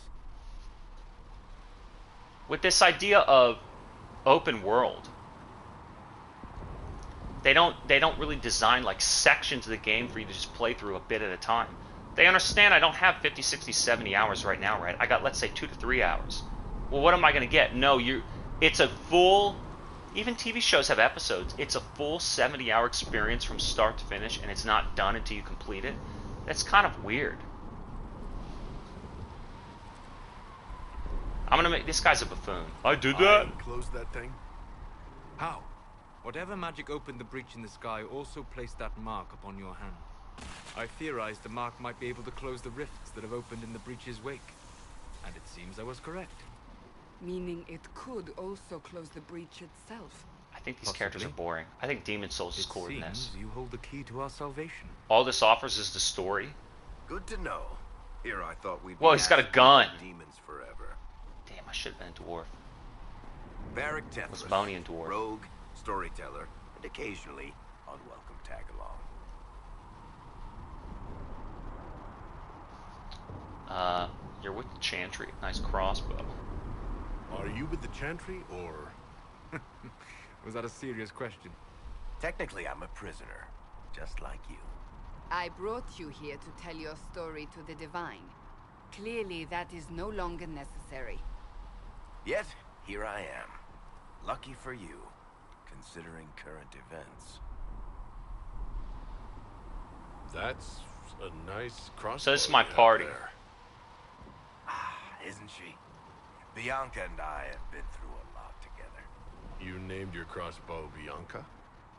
With this idea of open world, they don't really design like sections of the game for you to just play through a bit at a time. They understand I don't have 50, 60, 70 hours right now, right? I got, let's say, 2 to 3 hours. Well, what am I going to get? No, it's a full, even TV shows have episodes. It's a full 70-hour experience from start to finish, and it's not done until you complete it. That's kind of weird. I'm going to make, this guy's a buffoon. I did that? Close that thing? How? Whatever magic opened the breach in the sky also placed that mark upon your hand. I theorized the mark might be able to close the rifts that have opened in the breach's wake. And it seems I was correct. Meaning it could also close the breach itself. I think these characters are boring. I think Demon Souls is cooler than this. You hold the key to our salvation. All this offers is the story. Good to know. Here I thought we'd Whoa, be he's got a asking gun. demons forever. Damn, I should have been a dwarf. Varric Was Tethras, Bonian dwarf. rogue, storyteller, and occasionally unwelcome tag-along. with the Chantry. Nice crossbow. Are you with the Chantry, or... Was that a serious question? Technically, I'm a prisoner, just like you. I brought you here to tell your story to the Divine. Clearly, that is no longer necessary. Yet, here I am. Lucky for you, considering current events. That's a nice crossbow. So this is my you have party. there. Isn't she? Bianca and I have been through a lot together. You named your crossbow Bianca?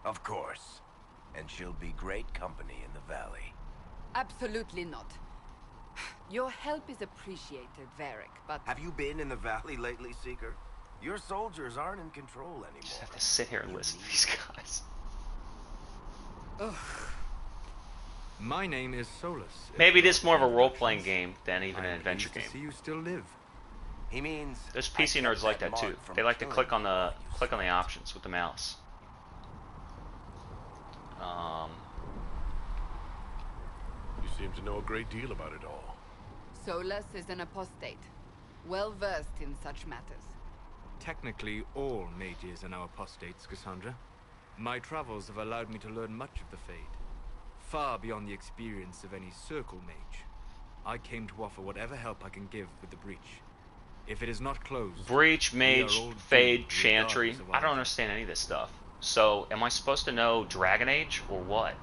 Of course. And she'll be great company in the valley. Absolutely not. Your help is appreciated, Varric, but... Have you been in the valley lately, Seeker? Your soldiers aren't in control anymore. Just have to sit here and listen to these guys. Ugh. My name is Solus. Maybe it is more of a role-playing game than even an I'm adventure pleased game. to see you still live. He means... There's I PC kept nerds like that mark too. from They like to killing click on the you. options with the mouse. You seem to know a great deal about it all. Solus is an apostate, well-versed in such matters. Technically, all mages are now apostates, Cassandra. My travels have allowed me to learn much of the Fade, far beyond the experience of any Circle mage. I came to offer whatever help I can give with the breach. If it is not closed... Breach, we Mage, are all Fade, doomed Chantry. regardless of I don't our- understand any of this stuff. So, am I supposed to know Dragon Age or what?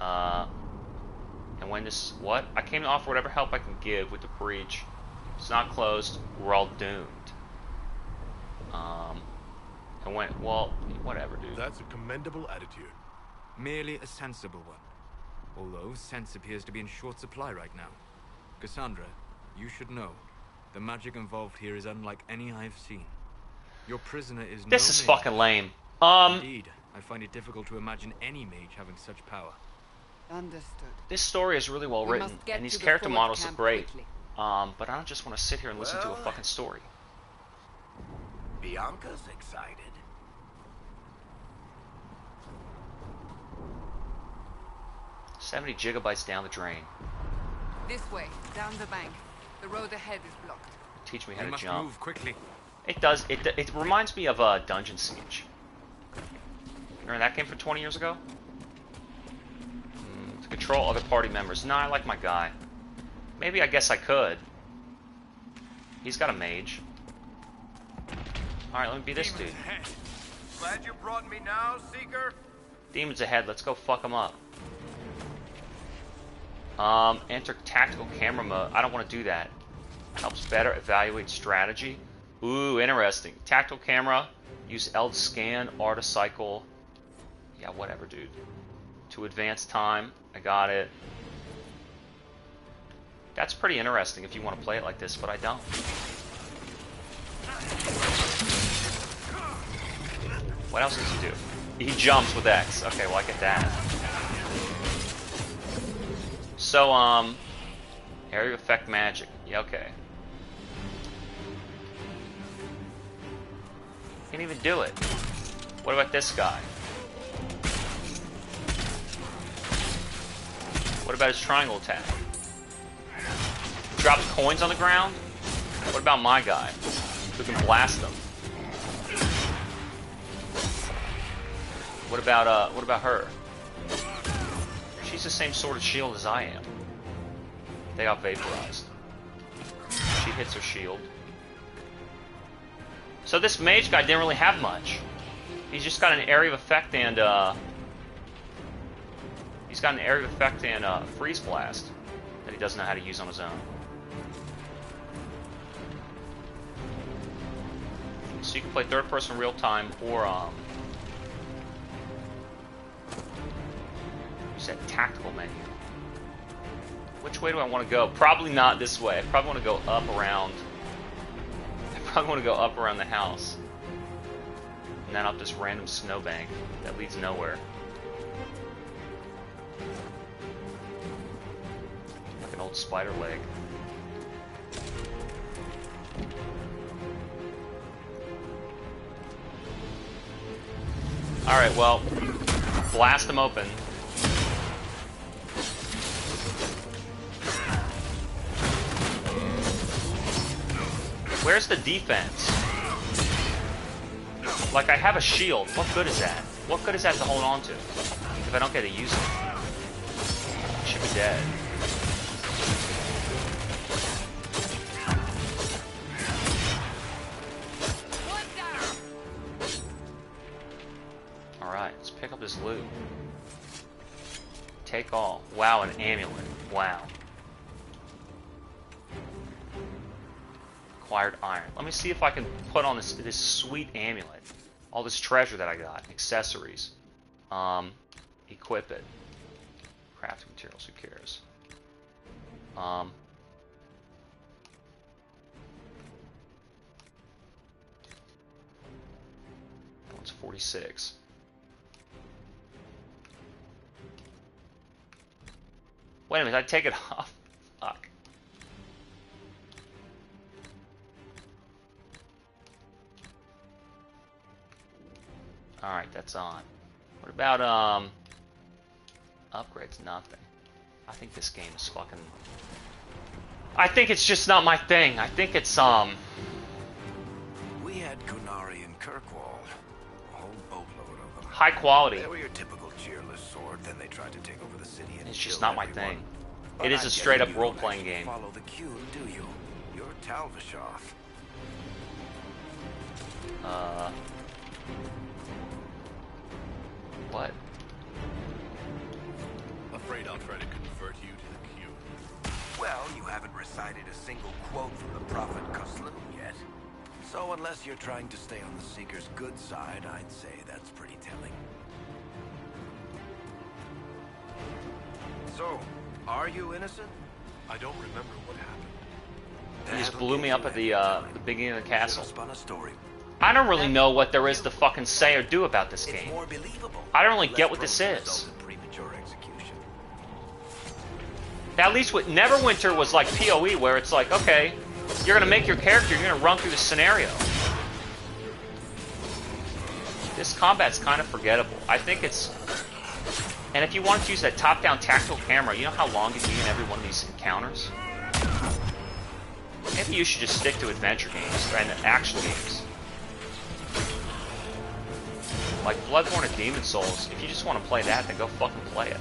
And when this... What? I came to offer whatever help I can give with the breach. It's not closed. We're all doomed. And when... Well, whatever, dude. That's a commendable attitude. Merely a sensible one. Although sense appears to be in short supply right now. Cassandra, you should know. The magic involved here is unlike any I've seen. Your prisoner is This no is mage. fucking lame. Indeed, I find it difficult to imagine any mage having such power. Understood. This story is really well We written, must get and these to the character forward models look camp great. quickly. But I don't just want to sit here and listen to a Well, fucking story. Bianca's excited. $70 gigabytes down the drain. This way, down the bank. The road ahead is blocked. Teach me how We to must jump. move quickly. It does. It reminds me of Dungeon Siege. Remember that game from 20 years ago? To control other party members. Nah, I like my guy. Maybe I guess I could. He's got a mage. Alright, let me be this dude. Ahead. Glad you brought me now, Seeker. Demons ahead, let's go fuck them up. Enter tactical camera mode. I don't want to do that. Helps better evaluate strategy. Ooh, interesting. Tactical camera. Use L to scan, R to cycle. Yeah, whatever, dude. To advance time. I got it. That's pretty interesting if you want to play it like this, but I don't. What else does he do? He jumps with X. Okay, well I get that. So, area effect magic. Yeah, okay. Can't even do it. What about this guy? What about his triangle attack? Drops coins on the ground? What about my guy? Who can blast them? What about her? She's the same sort of shield as I am. They got vaporized. She hits her shield. So this mage guy didn't really have much. He's just got an area of effect and freeze blast that he doesn't know how to use on his own. So you can play third person real time or set tactical menu. Which way do I want to go? Probably not this way. I probably want to go up around. I probably want to go up around the house. And then up this random snowbank that leads nowhere. Like an old spider leg. Alright, well, blast them open. Where's the defense? Like, I have a shield. What good is that? What good is that to hold on to if I don't get to use it? I should be dead. Alright, let's pick up this loot. Take all. Wow, an amulet. Wow. Acquired iron. Let me see if I can put on this sweet amulet. All this treasure that I got. Accessories. Equip it. Crafting materials, who cares? That one's 46. Wait a minute, I take it off. Fuck. Alright, that's on. What about, upgrades? Nothing. I think this game is fucking... I think it's just not my thing. I think it's, We had Qunari in Kirkwall. A whole boatload of them. high quality. They were your typical cheerless sort, then they tried to take over the city and It's just kill not my everyone. thing. But It is I a guess straight up you role don't playing actually game. Follow the Qun, do you? You're Talvishoth. What? Afraid I'll try to convert you to the Q. Well, you haven't recited a single quote from the Prophet Kuslu yet. So unless you're trying to stay on the Seeker's good side, I'd say that's pretty telling. So, are you innocent? I don't remember what happened. He just That'll blew give me you up at anything. the beginning of the Should've castle. spun a story. I don't really know what there is to fucking say or do about this It's game. more believable. I don't really Less get what this prone to is. result in premature execution. At least with Neverwinter was like PoE, where it's like, okay, you're gonna make your character, you're gonna run through the scenario. This combat's kind of forgettable. I think it's... And if you wanted to use that top-down tactical camera, you know how long it'd be in every one of these encounters? Maybe you should just stick to adventure games and action games. Like Bloodborne and Demon Souls, if you just want to play that, then go fucking play it.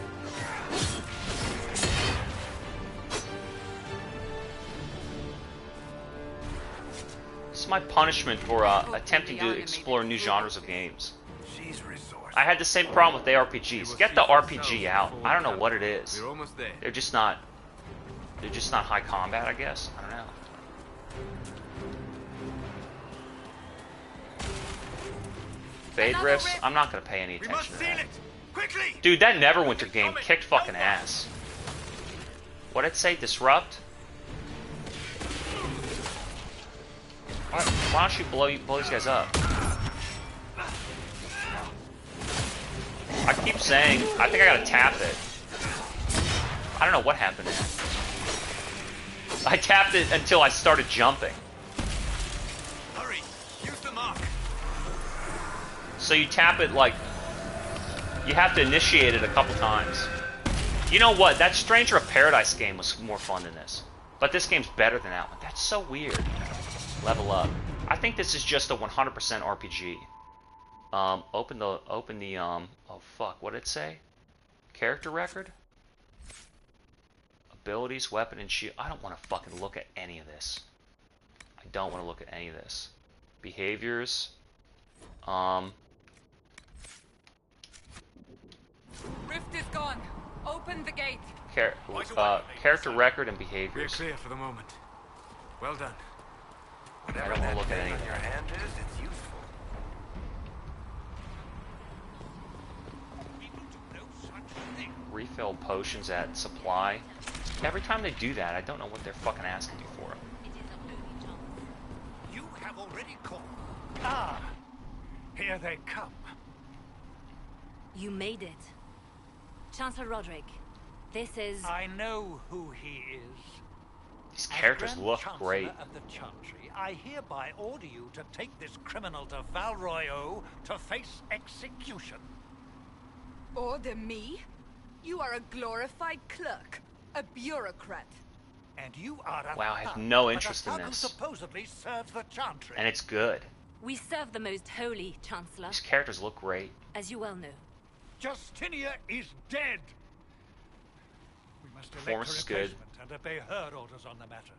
This is my punishment for attempting to explore new genres of games. She's resourceful. I had the same problem with ARPGs. Get the RPG out. I don't know what it is. We're almost there. They're just not high combat, I guess. I don't know. Fade rifts? I'm not gonna pay any We must attention to seal that. it! Quickly! Dude, that Neverwinter game kicked fucking ass. What'd it say? Disrupt? Why don't you blow these guys up? I keep saying, I think I gotta tap it. I don't know what happened there. I tapped it until I started jumping. Hurry! Use the mark! So you tap it like... You have to initiate it a couple times. You know what? That Stranger of Paradise game was more fun than this. But this game's better than that one. That's so weird. Level up. I think this is just a 100% RPG. Open the, oh fuck, what did it say? Character record? Abilities, weapon, and shield. I don't want to fucking look at any of this. I don't want to look at any of this. Behaviors. Rift is gone. Open the gate. Character record and We're behaviors. clear for the moment. Well done. Whatever I don't wanna that look at thing on anything. your hand is, it's useful. Refill potions at supply. Every time they do that, I don't know what they're fucking asking me for. You have already called. Ah! Here they come. You made it. Chancellor Roderick, this is... I know who he is. These characters As Grand look Chancellor great. Of the Chantry, I hereby order you to take this criminal to Valroyo to face execution. Order me? You are a glorified clerk, a bureaucrat. And you are a Wow, I have thug, no but interest a in thug who this. supposedly serves the Chantry. And it's good. We serve the most holy, Chancellor, These characters look great. as you well know. Justinia is dead. We must elect a Performance is good. replacement and obey her orders on the matter.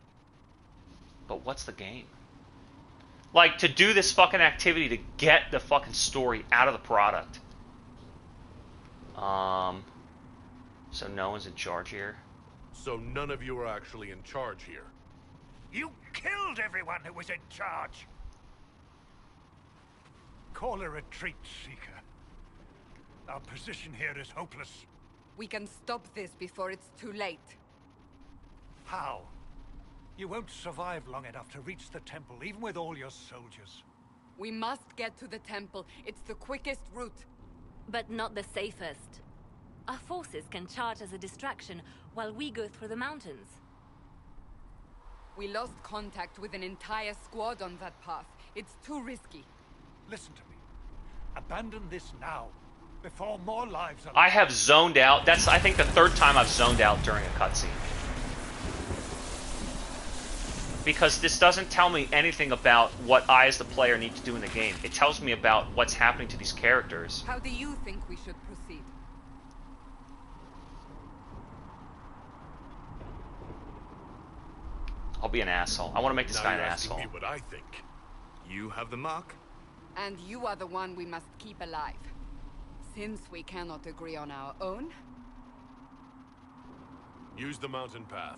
But what's the game? Like, to do this fucking activity to get the fucking story out of the product. So no one's in charge here. So none of you are actually in charge here. You killed everyone who was in charge. Call a retreat, Seeker. Our position here is hopeless. We can stop this before it's too late. How? You won't survive long enough to reach the temple, even with all your soldiers. We must get to the temple. It's the quickest route. But not the safest. Our forces can charge as a distraction while we go through the mountains. We lost contact with an entire squad on that path. It's too risky. Listen to me. Abandon this now, before more lives are I lost. have zoned out. That's, I think, the third time I've zoned out during a cutscene. Because this doesn't tell me anything about what I as the player need to do in the game. It tells me about what's happening to these characters. How do you think we should proceed? I'll be an asshole. I want to make this Now guy an you're asking asshole. me what I think. You have the mark? And you are the one we must keep alive. Since we cannot agree on our own, Use the mountain path.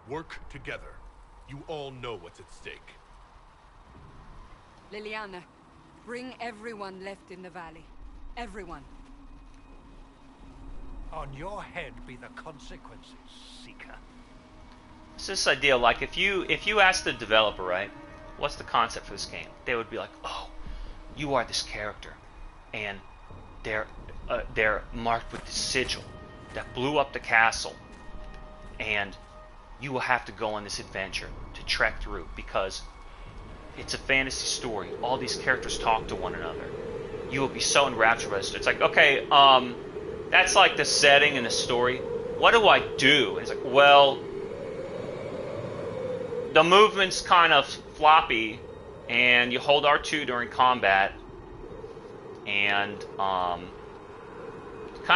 Work together. You all know what's at stake. Liliana, bring everyone left in the valley. Everyone. On your head be the consequences, Seeker. It's this idea, like, if you ask the developer, right, what's the concept for this game? They would be like, oh, you are this character, and they're marked with the sigil that blew up the castle, and you will have to go on this adventure to trek through because it's a fantasy story. All these characters talk to one another. You will be so enraptured by this. It's like, okay, that's like the setting and the story. What do I do? And it's like, well, the movement's kind of floppy, and you hold R2 during combat, and kind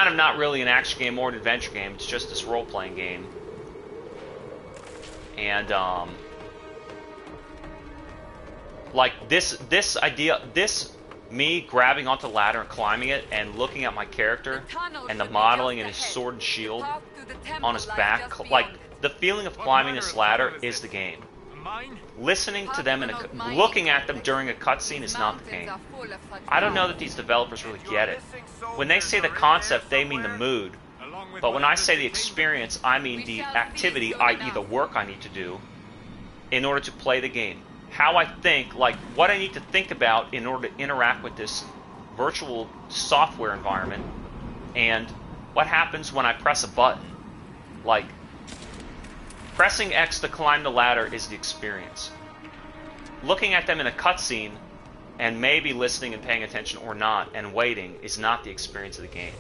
of not really an action game or an adventure game. It's just this role-playing game. And like this idea, me grabbing onto the ladder and climbing it and looking at my character and the modeling and his sword and shield on his back, like the feeling of climbing this ladder is the game. Mine? Listening to them and looking at them during a cutscene is not the game. I don't know that these developers really get it. When they say the concept, they mean the mood. But when I say the experience, I mean the activity, i.e. the work I need to do in order to play the game. How I think, like what I need to think about in order to interact with this virtual software environment, and what happens when I press a button. Like, pressing X to climb the ladder is the experience. Looking at them in a cutscene and maybe listening and paying attention or not and waiting is not the experience of the game.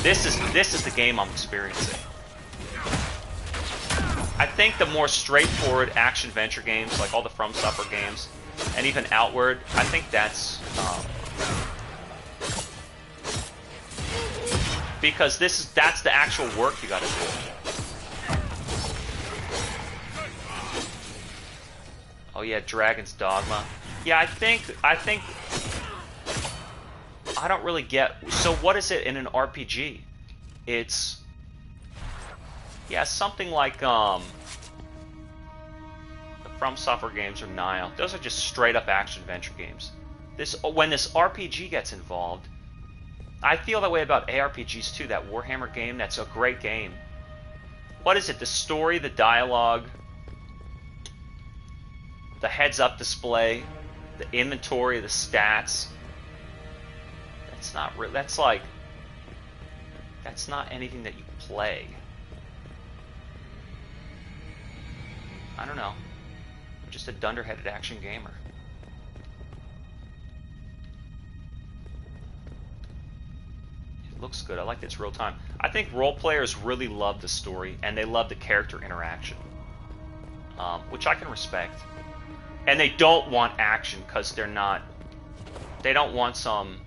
This is the game I'm experiencing. I think the more straightforward action-adventure games, like all the From Software games, and even Outward, I think that's because that's the actual work you got to do. Oh yeah, Dragon's Dogma. Yeah, I think I don't really get. So what is it in an RPG? It's, yeah, something like the From Software games or Nile. Those are just straight up action adventure games. When this RPG gets involved, I feel that way about ARPGs too. That Warhammer game, that's a great game. What is it? The story, the dialogue, the heads-up display, the inventory, the stats. That's not real. That's like, that's not anything that you play. I don't know. I'm just a dunderheaded action gamer. Looks good. I like that it's real time. I think role players really love the story and they love the character interaction, which I can respect. And they don't want action because they're not. They don't want some.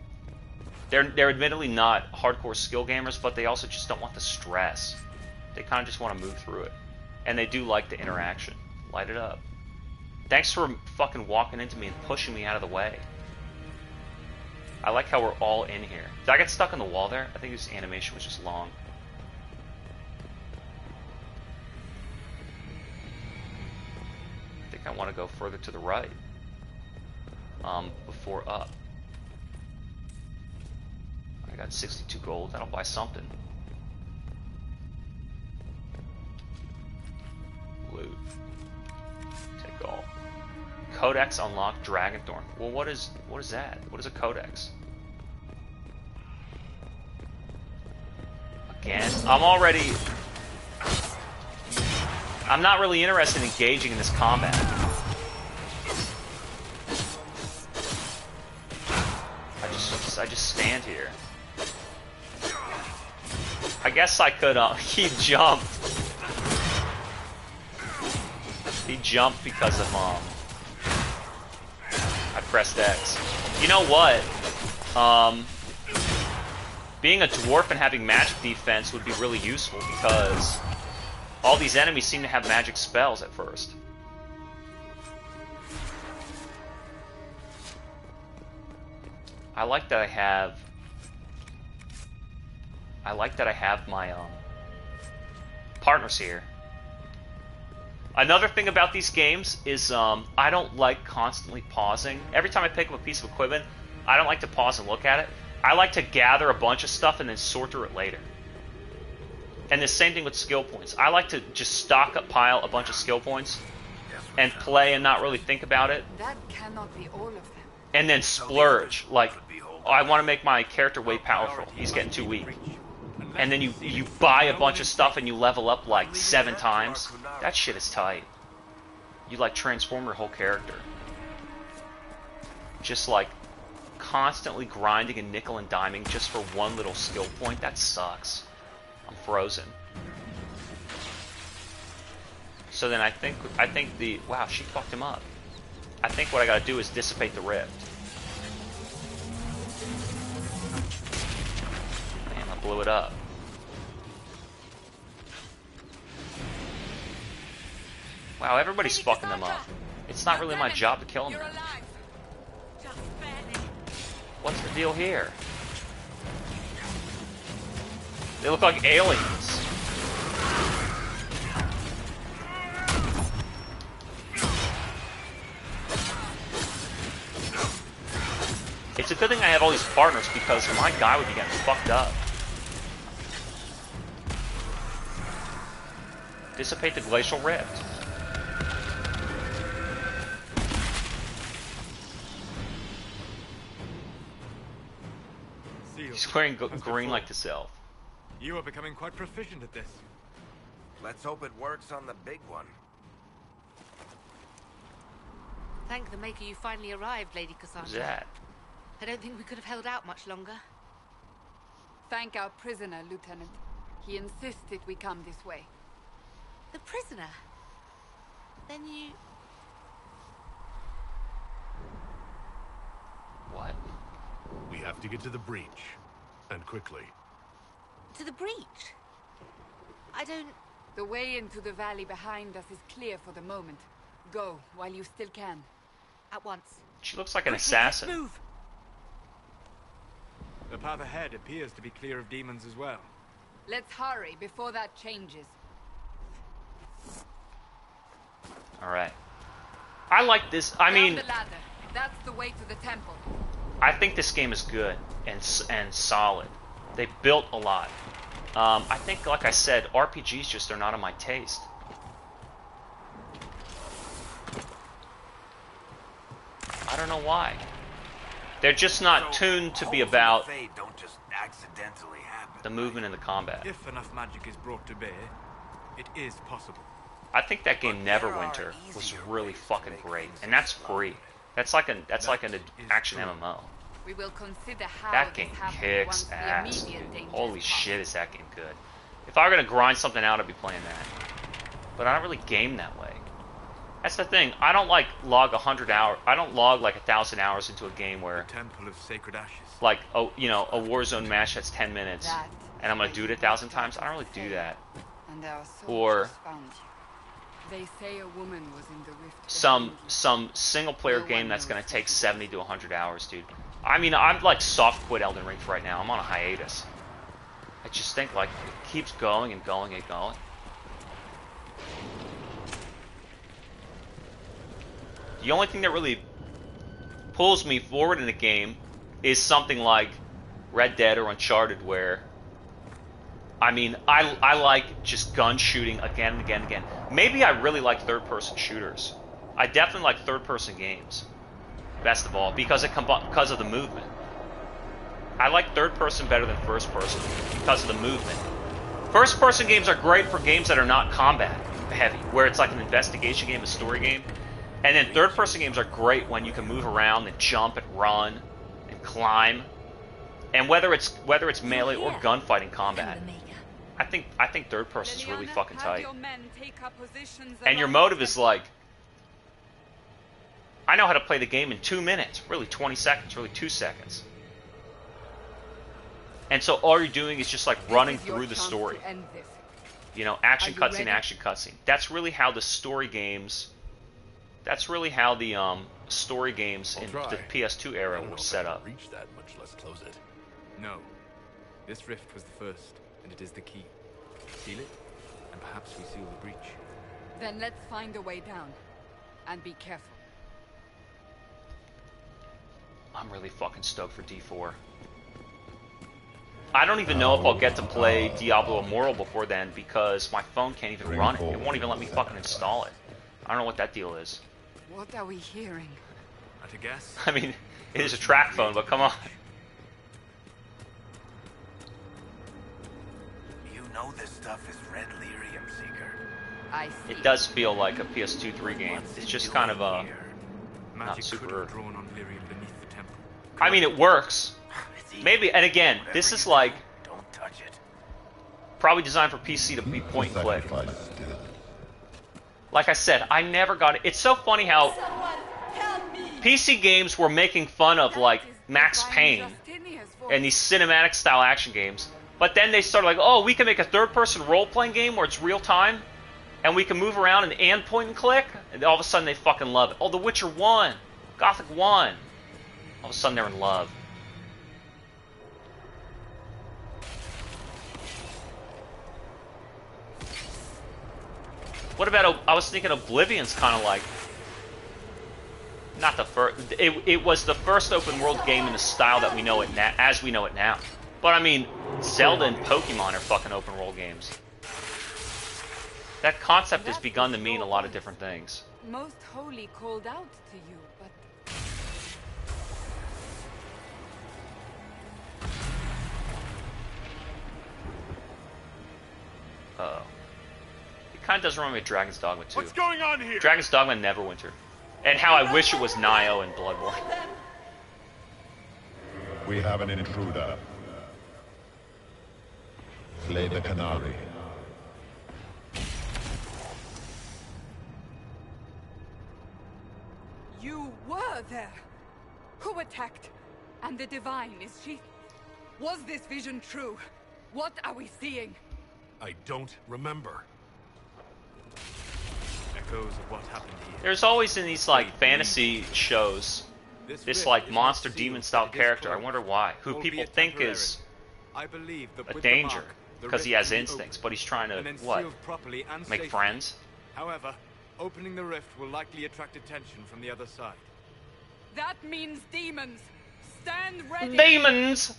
They're admittedly not hardcore skill gamers, but they also just don't want the stress. They kind of just want to move through it, and they do like the interaction. Light it up. Thanks for fucking walking into me and pushing me out of the way. I like how we're all in here. Did I get stuck on the wall there? I think this animation was just long. I think I want to go further to the right. Before up. I got 62 gold. That'll buy something. Loot. Take all. Codex unlocked Dragonthorn. Well, what is that? What is a codex? Again, I'm not really interested in engaging in this combat. I just stand here. I guess I could, he jumped. He jumped because of, I pressed X. You know what? Being a dwarf and having magic defense would be really useful because all these enemies seem to have magic spells at first. I like that I have my partners here. Another thing about these games is I don't like constantly pausing. Every time I pick up a piece of equipment, I don't like to pause and look at it. I like to gather a bunch of stuff and then sort through it later. And the same thing with skill points. I like to just pile a bunch of skill points and play and not really think about it. That cannot be all of them. And then splurge. Like, oh, I want to make my character way powerful. He's getting too weak. And then you buy a bunch of stuff and you level up like 7 times. That shit is tight. You like transform your whole character. Just like constantly grinding and nickel and diming just for one little skill point. That sucks. I'm frozen. So then I think wow, she fucked him up. I think what I gotta do is dissipate the rift. Man, I blew it up. Wow, everybody's fucking them up. It's not really my job to kill them. What's the deal here? They look like aliens. It's a good thing I have all these partners because my guy would be getting fucked up. Dissipate the glacial rift. He's wearing green like the self. You are becoming quite proficient at this. Let's hope it works on the big one. Thank the Maker you finally arrived, Lady Cassandra. Who's that? I don't think we could have held out much longer. Thank our prisoner, Lieutenant. He insisted we come this way. The prisoner? Then you... What? We have to get to the breach. And quickly. To the breach? I don't... The way into the valley behind us is clear for the moment. Go, while you still can. At once. She looks like an Quickly, assassin. let's move. The path ahead appears to be clear of demons as well. Let's hurry before that changes. Alright. I like this. I mean, Down the ladder. That's the way to the temple. I think this game is good and solid. They built a lot. I think, like I said, RPGs just are not on my taste. I don't know why. They're just not tuned to be about Don't just accidentally happen. the movement and the combat. If enough magic is brought to bear, it is possible. I think that game Neverwinter was really fucking great, and that's free. That's like an action MMO. We will consider how That this game happened kicks once the ass, immediate dude. danger Holy is past. shit, is that game good. If I were gonna grind something out, I'd be playing that. But I don't really game that way. That's the thing. I don't like log 100 hours. I don't log like 1,000 hours into a game where, Temple of Sacred Ashes. like, oh, you know, a Warzone match that's 10 minutes, That and I'm gonna do it 1,000 times. I don't really do that. And our Or- soldiers found you. They say a woman was in the rift. Some behind you. single player No game one that's gonna knows take what you 70 to 100 hours, dude. I mean, I'm like soft quit Elden Ring for right now. I'm on a hiatus. I just think like it keeps going and going and going. The only thing that really pulls me forward in a game is something like Red Dead or Uncharted, where I mean, I like just gun shooting again and again and again. Maybe I really like third-person shooters. I definitely like third-person games, best of all, because because of the movement. I like third-person better than first-person because of the movement. First-person games are great for games that are not combat heavy, where it's like an investigation game, a story game. And then third-person games are great when you can move around and jump and run and climb. And whether it's melee or gunfighting combat, I think third person is really Liliana, fucking have tight. your men take up positions And your along motive the is temple. like, I know how to play the game in 2 minutes, really 20 seconds, really 2 seconds. And so all you're doing is just like This running is your through the chance story. to end this. You know, action Are you cutscene, ready? action cutscene. That's really how the story games. That's really how the story games I'll in try. the PS2 I era don't know were if I set can up. reach that, much less close it. No. This rift was the first, and it is the key. Seal it, and perhaps we seal the breach. Then let's find a way down. And be careful. I'm really fucking stoked for D4. I don't even know if I'll get to play Diablo Immortal before then because my phone can't even run it. It won't even let me fucking install it. I don't know what that deal is. What are we hearing? At a guess? I mean, it is a track phone, but come on. You know this stuff is Red Lyrium, Seeker. I see. It does feel like a PS2 3 game. It's just kind of a... Magic super- could have drawn on Lyrium beneath the temple. I mean, it works. Maybe, and again, this is like Don't touch it. probably designed for PC to be point and click. Sacrifice did. Like I said, I never got it. It's so funny how PC games were making fun of like Max Payne and these cinematic style action games. But then they started like, oh, we can make a third-person role-playing game where it's real-time, and we can move around and point and click, and all of a sudden they fucking love it. Oh, The Witcher 1, Gothic 1. All of a sudden they're in love. What about, I was thinking Oblivion's kind of like, not the first, it was the first open world game in the style that we know it now, as we know it now. But I mean, Zelda and Pokemon are fucking open world games. That concept has begun to mean a lot of different things. Most Holy called out to you, but Uh-oh. It kind of does remind me of Dragon's Dogma 2. What's going on here? Dragon's Dogma Neverwinter. And how I wish it was Nioh and Bloodborne. We have an intruder. Slay the Qunari. you were there. Who attacked? And the Divine, is she? Was this vision true? What are we seeing? I don't remember. Echoes of what happened here. There's always in these like fantasy shows this rift like is monster not demon sealed, style but it is character. I closed, wonder why. Who albeit people think temporarily. is I believe that a with the danger mark, the because he rift has can be instincts, opened, but he's trying to and then what? sealed properly and Make safely. friends? However, opening the rift will likely attract attention from the other side. That means demons. Stand ready. Demons!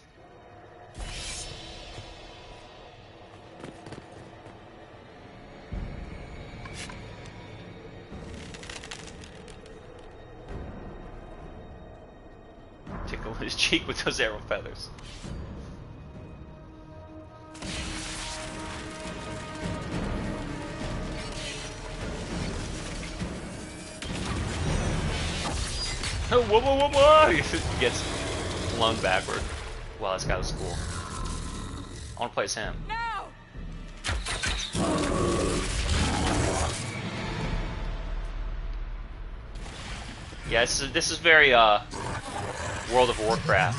Tickle his cheek with those arrow feathers. Whoa, whoa, whoa, whoa! He gets flown backward. Wow, this guy was cool. I want to play as him. Now! Yeah, this is very World of Warcraft.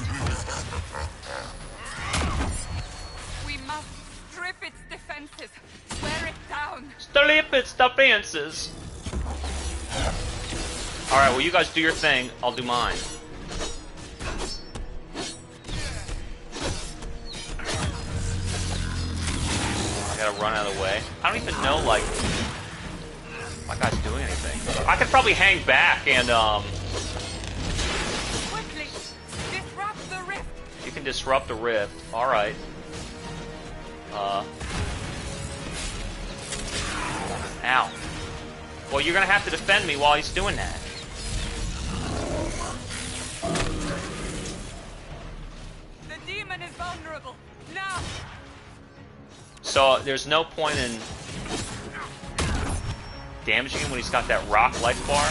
We must strip its defenses. Wear it down. Strip its defenses. All right, well, you guys do your thing. I'll do mine. I gotta run out of the way. I don't even know, like, my guy's doing anything. I could probably hang back and, Quickly, disrupt the rift. You can disrupt the rift. All right. Ow. Well, you're gonna have to defend me while he's doing that. The demon is vulnerable. Now! So there's no point in damaging him when he's got that rock life bar.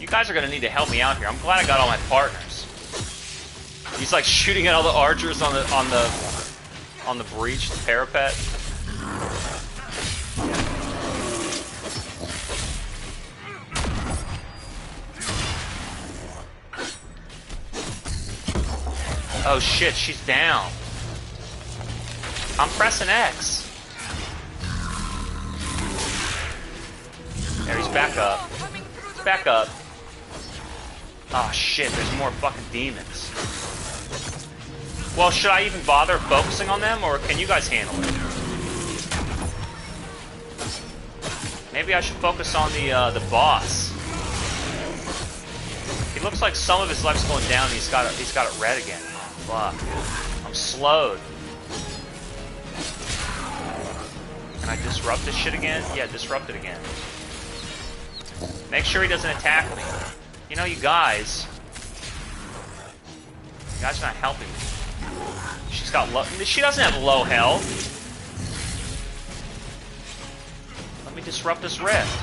You guys are gonna need to help me out here. I'm glad I got all my partners. He's like shooting at all the archers on the breach, the parapet. Oh shit, she's down. I'm pressing X. There, he's back up. He's back up. Oh shit, there's more fucking demons. Well, should I even bother focusing on them, or can you guys handle it? Maybe I should focus on the boss. He looks like some of his life's going down and he's got it red again. Fuck. I'm slowed. Can I disrupt this shit again? Yeah, disrupt it again. Make sure he doesn't attack me. You know, you guys are not helping me. She's got low. She doesn't have low health. Let me disrupt this rift.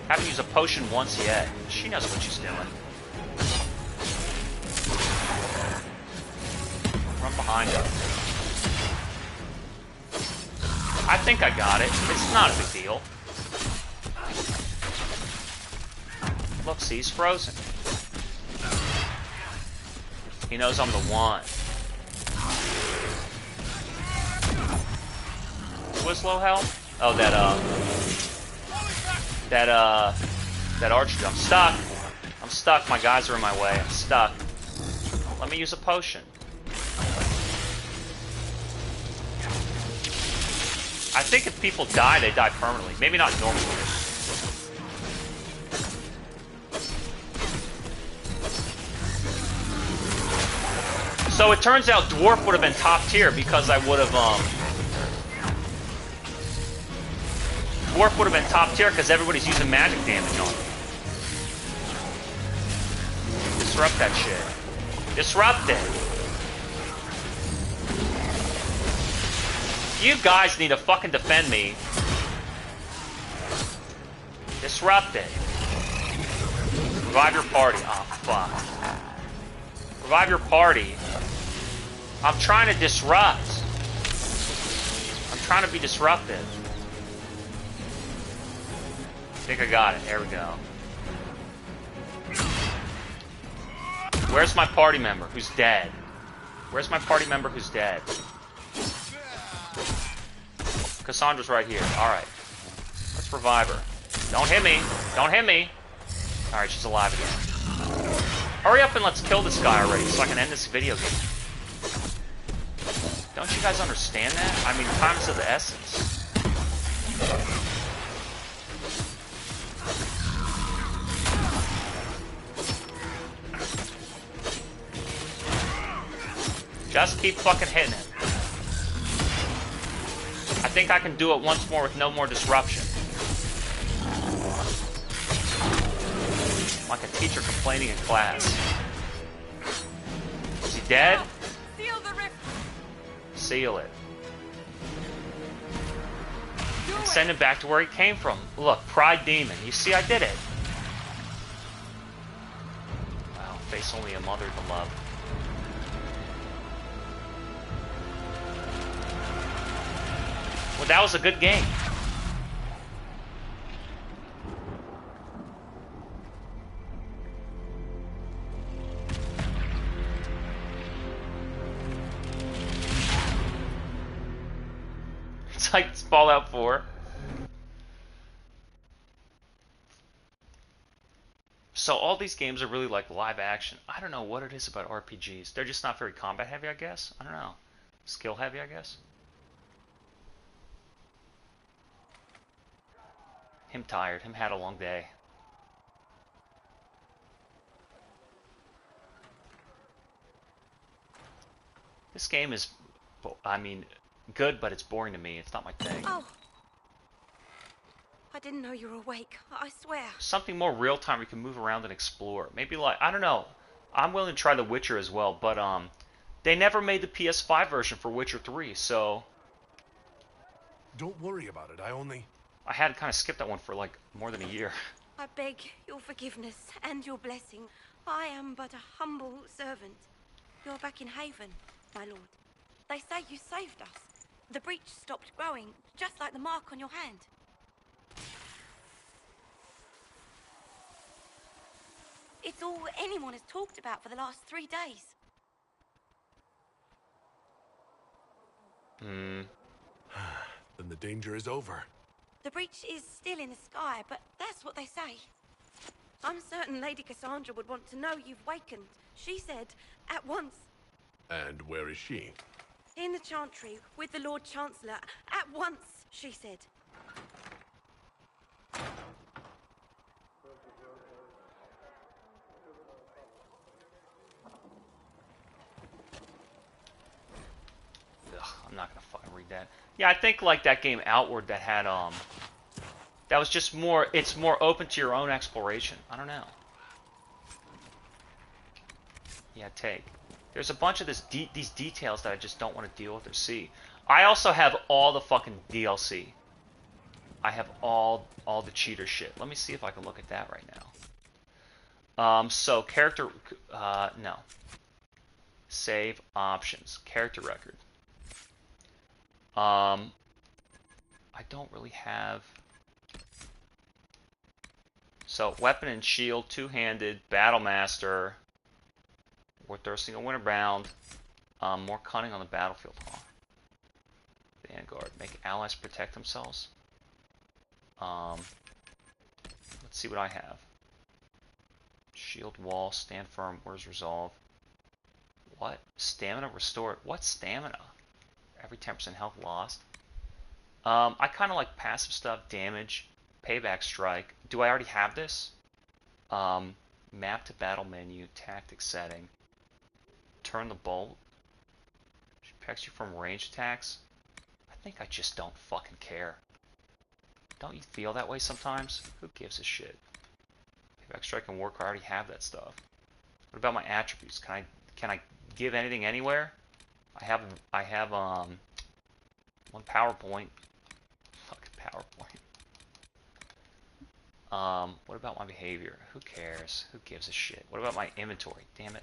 Haven't used a potion once yet. She knows what she's doing. Run behind her. I think I got it. It's not a big deal. Look, see, he's frozen. He knows I'm the one. Who was low health? Oh, that archer. I'm stuck. I'm stuck. My guys are in my way. I'm stuck. Let me use a potion. I think if people die, they die permanently. Maybe not normally. So it turns out Dwarf would have been top tier because I would have, Dwarf would have been top tier because everybody's using magic damage on him. Disrupt that shit. Disrupt it. You guys need to fucking defend me. Disrupt it. Revive your party. Oh, fuck. Revive your party. I'm trying to disrupt. I'm trying to be disruptive. I think I got it. There we go. Where's my party member who's dead? Where's my party member who's dead? Cassandra's right here. Alright. Let's revive her. Don't hit me. Don't hit me. Alright, she's alive again. Hurry up and let's kill this guy already so I can end this video game. Don't you guys understand that? I mean, time is of the essence. Just keep fucking hitting it. I think I can do it once more with no more disruption. Like a teacher complaining in class. Is he dead? Seal the rift. Seal it. Do And it. send him back to where he came from. Look, Pride Demon. You see, I did it. Wow, face only a mother to love. Well, that was a good game. It's like Fallout 4. So all these games are really like live action. I don't know what it is about RPGs. They're just not very combat heavy, I guess. I don't know. Skill heavy, I guess. Him tired. Him had a long day. This game is, I mean, good, but it's boring to me. It's not my thing. Oh. I didn't know you were awake. I swear. Something more real-time where you can move around and explore. Maybe like, I don't know. I'm willing to try The Witcher as well, but they never made the PS5 version for Witcher 3, so Don't worry about it. I had to kind of skip that one for like more than a year. I beg your forgiveness and your blessing. I am but a humble servant. You're back in Haven, my lord. They say you saved us. The breach stopped growing, just like the mark on your hand. It's all anyone has talked about for the last 3 days. Then the danger is over. The breach is still in the sky, but that's what they say. I'm certain Lady Cassandra would want to know you've wakened. She said, at once. And where is she? In the Chantry, with the Lord Chancellor. At once, she said. Ugh, I'm not gonna fucking read that. Yeah, I think like that game Outward that had that was just more. It's more open to your own exploration. I don't know. Yeah, take. There's a bunch of these details that I just don't want to deal with or see. I also have all the fucking DLC. I have all the cheater shit. Let me see if I can look at that right now. So character, no. Save options, character record. I don't really have. So weapon and shield, two-handed, battle master. We're thirsting a winter bound. More cunning on the battlefield, huh? Vanguard. Make allies protect themselves. Let's see what I have. Shield wall, stand firm, where's resolve? What? Stamina restored. What stamina? Every 10% health lost. I kind of like passive stuff, damage, payback strike. Do I already have this? Map to battle menu, tactics setting. Turn the bolt. She protects you from range attacks. I think I just don't fucking care. Don't you feel that way sometimes? Who gives a shit? Payback strike and work. I already have that stuff. What about my attributes? Can I give anything anywhere? I have one PowerPoint. Fucking PowerPoint. What about my behavior? Who cares? Who gives a shit? What about my inventory? Damn it.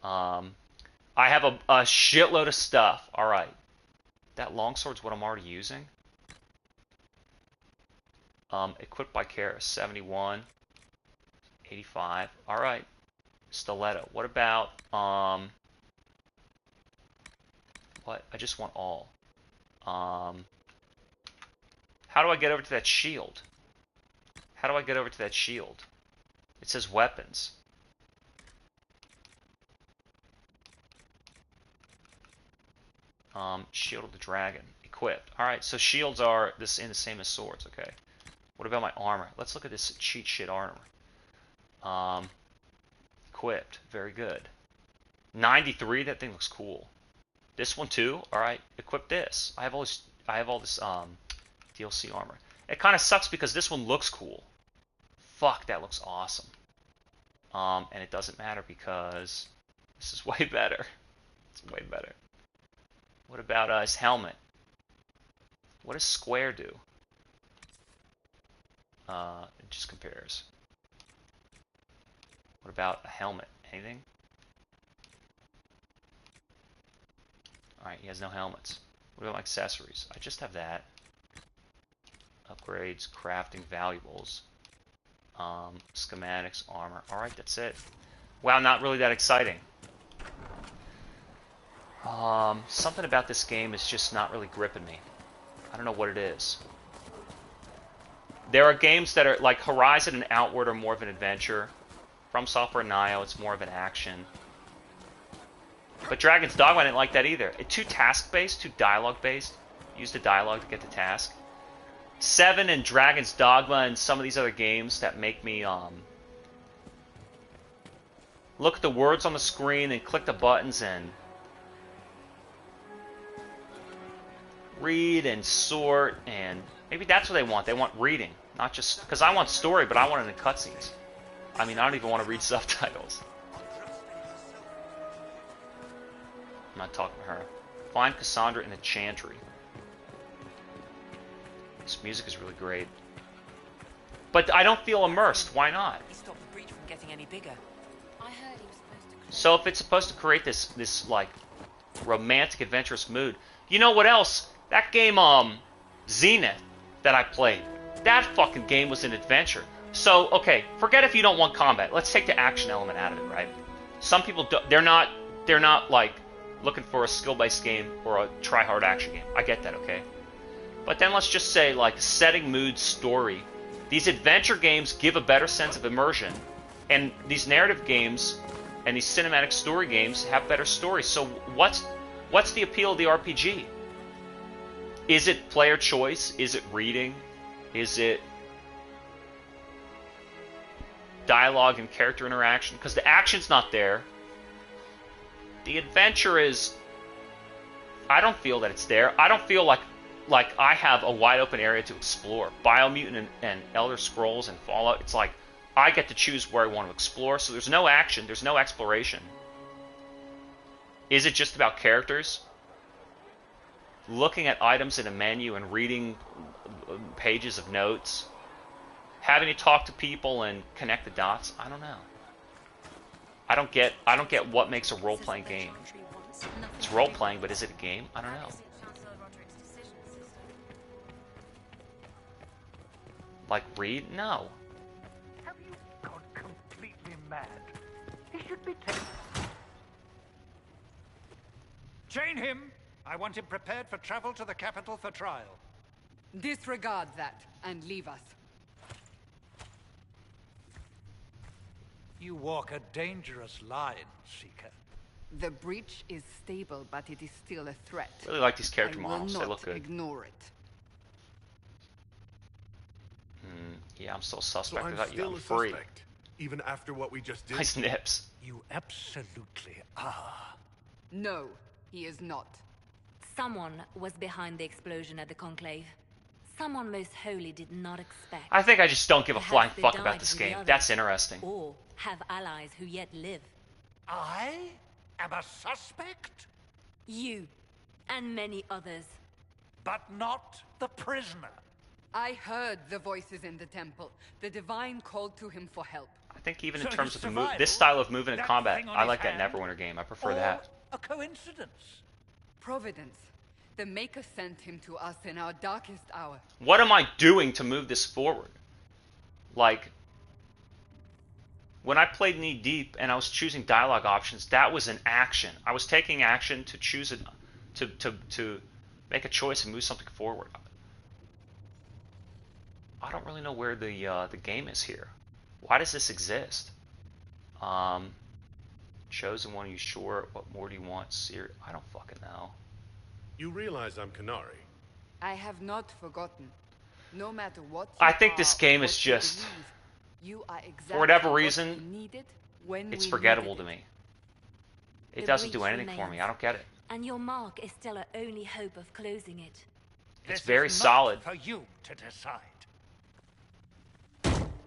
I have a shitload of stuff. Alright. That longsword's what I'm already using. Equipped by Kara, 71. 85. Alright. Stiletto. What about, what? I just want all. How do I get over to that shield? How do I get over to that shield? It says weapons. Shield of the Dragon. Equipped. Alright, so shields are the same as swords, okay. What about my armor? Let's look at this cheat shit armor. Equipped. Very good. 93, that thing looks cool. This one too? Alright, equip this. I have all this DLC armor. It kind of sucks because this one looks cool. Fuck, that looks awesome. And it doesn't matter because This is way better. It's way better. What about his helmet? What does square do? It just compares. What about a helmet? Anything? Alright, he has no helmets. What about accessories? I just have that. Upgrades, crafting, valuables, schematics, armor. Alright, that's it. Wow, not really that exciting. Something about this game is just not really gripping me. I don't know what it is. There are games that are like Horizon and Outward are more of an adventure. From Software and Nio, it's more of an action. But Dragon's Dogma, I didn't like that either. It's too task-based, too dialogue-based. Use the dialogue to get the task. 7 and Dragon's Dogma and some of these other games that make me look at the words on the screen and click the buttons and read and sort, and maybe that's what they want. They want reading, not just because I want story, but I want it in cutscenes. I mean, I don't even want to read subtitles. I'm not talking to her. Find Cassandra in the Chantry. This music is really great. But I don't feel immersed. Why not? He stopped the breach from getting any bigger. I heard he was supposed to. So if it's supposed to create this like romantic, adventurous mood, you know what else? That game, Zenith, that I played. That fucking game was an adventure. So okay, forget if you don't want combat. Let's take the action element out of it, right? Some people they're not like looking for a skill-based game or a try-hard action game. I get that, okay? But then let's just say, like, setting, mood, story. These adventure games give a better sense of immersion, and these narrative games and these cinematic story games have better stories. So what's the appeal of the RPG? Is it player choice? Is it reading? Is it dialogue and character interaction? Because the action's not there. The adventure is... I don't feel that it's there. I don't feel like I have a wide open area to explore. Biomutant and Elder Scrolls and Fallout, it's like I get to choose where I want to explore, so there's no action, there's no exploration. Is it just about characters? Looking at items in a menu and reading pages of notes? Having to talk to people and connect the dots? I don't know. I don't get what makes a role-playing game. It's role-playing, but is it a game? I don't know. Like, read? No. Have you gone completely mad? He should be taken. Chain him! I want him prepared for travel to the capital for trial. Disregard that and leave us. You walk a dangerous line, Seeker. The breach is stable, but it is still a threat. I really like these character models. They look good. Ignore it. Yeah, I'm still suspect. So I'm I thought you still got a free. suspect, even after what we just did. Nice nips. You absolutely are. No, he is not. Someone was behind the explosion at the Conclave. Someone most holy did not expect. I think I just don't give a Perhaps flying they fuck died about this with the game. others, That's interesting. Or have allies who yet live. I am a suspect, You, and many others. but not the prisoner. I heard the voices in the temple. The divine called to him for help. I think even in So terms his of survival, this style of movement and that combat, thing on I his like that hand, Neverwinter game. I prefer or that. a coincidence. Providence. The Maker sent him to us in our darkest hour. What am I doing to move this forward? Like, when I played Knee Deep and I was choosing dialogue options, that was an action. I was taking action to choose it, to make a choice and move something forward. I don't really know where the game is here. Why does this exist? Chosen one, are you sure? What more do you want? I don't fucking know. You realize I'm Qunari. I have not forgotten. No matter what you I think are this or game what is you just, believe, you are exactly for whatever what reason, we needed when it's we forgettable needed to it. me. It The doesn't do breach anything for me. remains. I don't get it. And your mark is still our only hope of closing it. It's This very is not solid. for you to decide.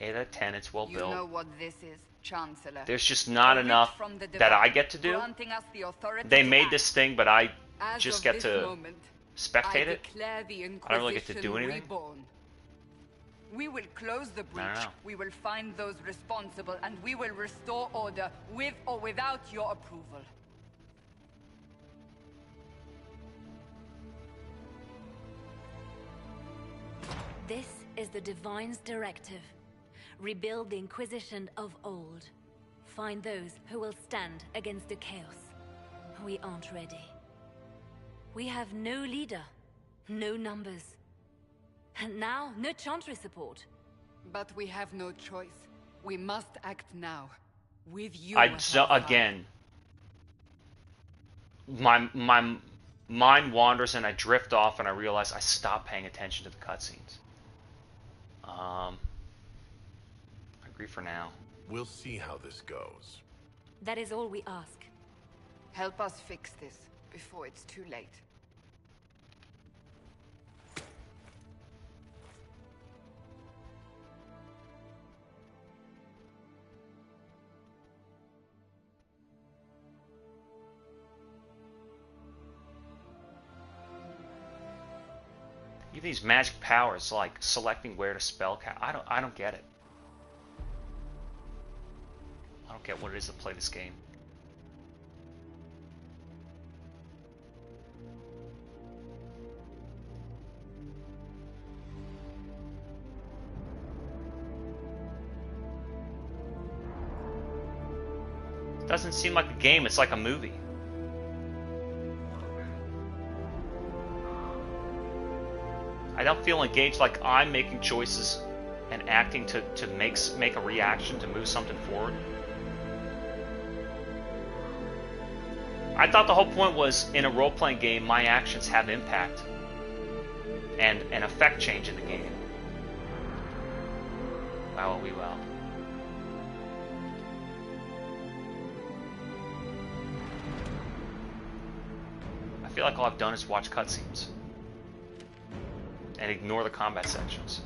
8 out of 10. It's well You built. know what this is, Chancellor. There's just not A writ enough from the that I divine, get to do. granting us the authority They to made act. this thing, but I As just of get this to moment, spectate I it. declare the Inquisition I don't really get to do anything. reborn. We will close the breach. I don't know. We will find those responsible, and we will restore order with or without your approval. This is the Divine's directive. Rebuild the Inquisition of old. Find those who will stand against the chaos. We aren't ready. We have no leader, no numbers. And now, no Chantry support. But we have no choice. We must act now. With you as our Again, my mind wanders and I drift off and I realize I stopped paying attention to the cutscenes. I agree for now. We'll see how this goes. That is all we ask. Help us fix this before it's too late. Even these magic powers, like selecting where to spell cast, I don't get it. I don't get what it is to play this game. It doesn't seem like a game, it's like a movie. I don't feel engaged, like I'm making choices and acting to make a reaction to move something forward. I thought the whole point was, in a role-playing game, my actions have impact and an effect change in the game. Well, we will. I feel like all I've done is watch cutscenes and ignore the combat sections.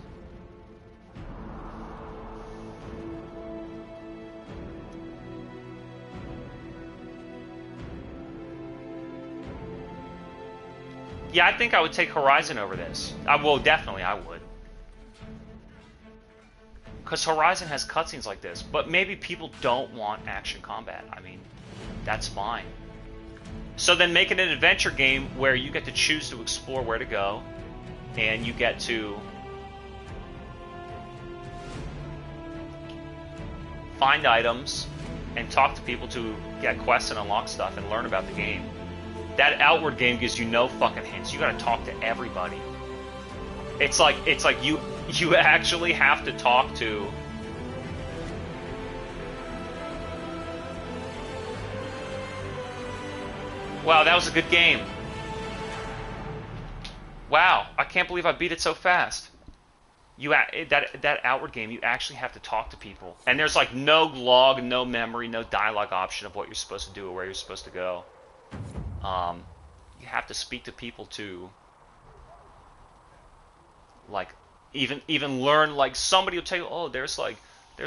Yeah, I think I would take Horizon over this. Well, definitely I would. Because Horizon has cutscenes like this, but maybe people don't want action combat. I mean, that's fine. So then make it an adventure game where you get to choose to explore where to go, and you get to find items and talk to people to get quests and unlock stuff and learn about the game. That Outward game gives you no fucking hints. You gotta talk to everybody. It's like you actually have to talk to Wow, that was a good game. Wow, I can't believe I beat it so fast. That Outward game, you actually have to talk to people, and there's like no log, no memory, no dialogue option of what you're supposed to do or where you're supposed to go. You have to speak to people to, like, even learn. Like, somebody will tell you, oh, there's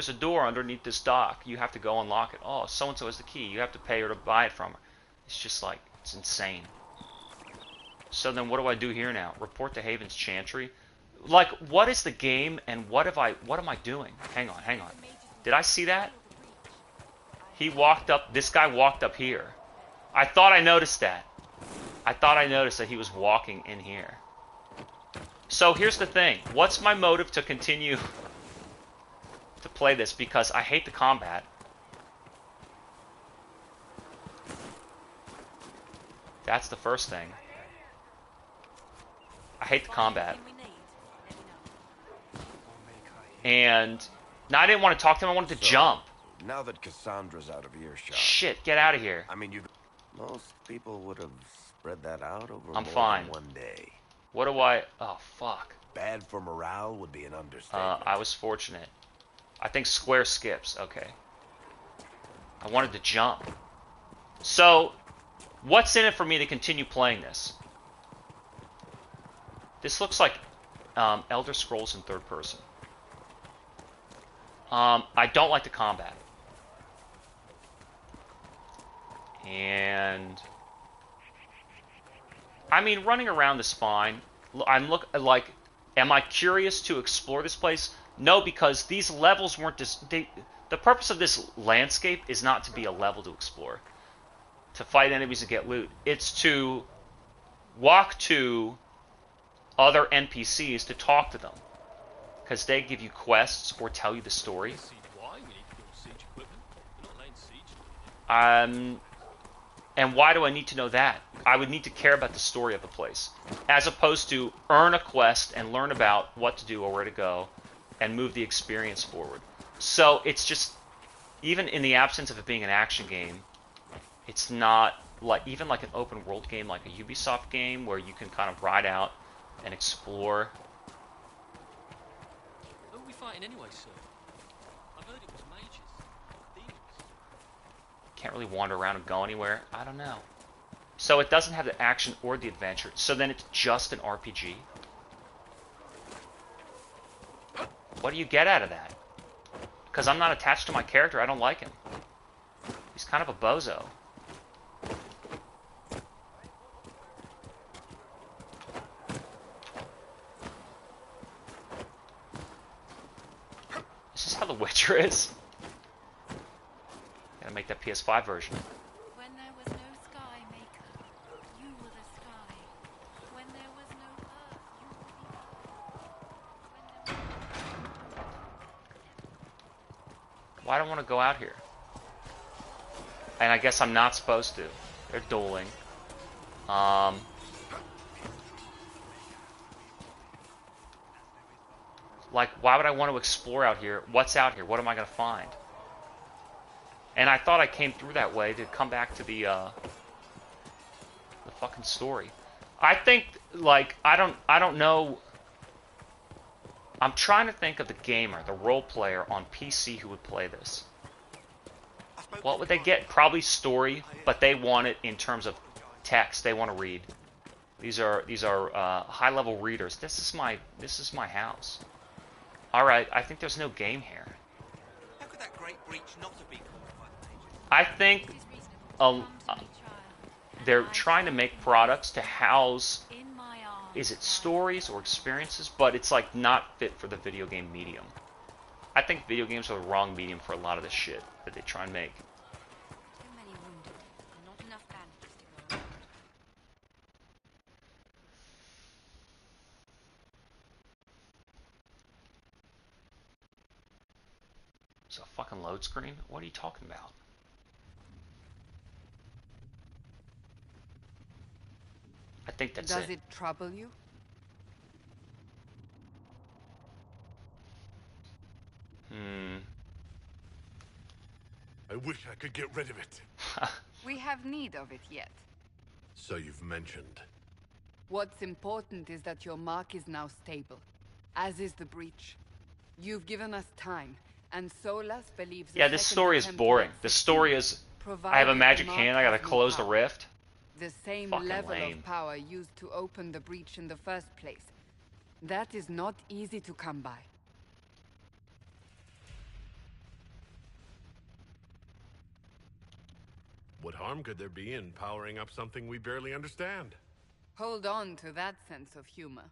a door underneath this dock. You have to go unlock it. Oh, so and so has the key. You have to pay her to buy it from her. It's just like, it's insane. So then what do I do here now? Report to Haven's Chantry? Like, what is the game and what am I doing? Hang on. Did I see that? He walked up, this guy walked up here. I thought I noticed that. I thought I noticed that he was walking in here. So here's the thing. What's my motive to continue to play this? Because I hate the combat. That's the first thing. I hate the combat. And now I didn't want to talk to him, I wanted to jump. Now that Cassandra's out of earshot. Shit, get out of here. I mean, most people would have spread that out over I'm more fine. than one day. What do I... Oh, fuck. Bad for morale would be an understatement. I was fortunate. I think square skips. Okay. I wanted to jump. So, what's in it for me to continue playing this? This looks like Elder Scrolls in third person. I don't like the combat. And I mean, running around is fine. Am I curious to explore this place? No, because these levels weren't the purpose of this landscape is not to be a level to explore, to fight enemies and get loot. It's to walk to other NPCs to talk to them, because they give you quests or tell you the story. And why do I need to know that? I would need to care about the story of the place, as opposed to earn a quest and learn about what to do or where to go, and move the experience forward. So it's just, even in the absence of it being an action game, it's not like even like an open world game, like a Ubisoft game, where you can kind of ride out and explore. Who are we fighting anyway, sir? I heard it was mages. Thieves. Can't really wander around and go anywhere. I don't know. So it doesn't have the action or the adventure. So then it's just an RPG. What do you get out of that? Because I'm not attached to my character. I don't like him. He's kind of a bozo. Is this how The Witcher is? Gotta make that PS5 version. When there was no sky maker, you were the sky. When there was no earth, you were the earth. Why do I want to go out here? And I guess I'm not supposed to. They're dueling. Like, why would I want to explore out here? What's out here? What am I going to find? And I thought I came through that way to come back to the fucking story. I think, like, I don't know. I'm trying to think of the gamer, the role player on PC who would play this. What would they get? Probably story, but they want it in terms of text. They want to read. These are high-level readers. This is my house. All right, I think there's no game here. How could that great breach not have been caused by the mages? I think they're trying to make products to house, is it stories or experiences, but it's like not fit for the video game medium. I think video games are the wrong medium for a lot of the shit that they try and make. Too many wounded, and not enough bandages to go around. So fucking load screen? What are you talking about? I think that's Does it trouble you? I wish I could get rid of it. We have need of it yet. So you've mentioned. What's important is that your mark is now stable, as is the breach. You've given us time, and Solas believes. Yeah, this story is boring. The story is, I have a magic hand, I gotta close the rift. The same Fucking level lame. of power used to open the breach in the first place. That is not easy to come by. What harm could there be in powering up something we barely understand? Hold on to that sense of humor.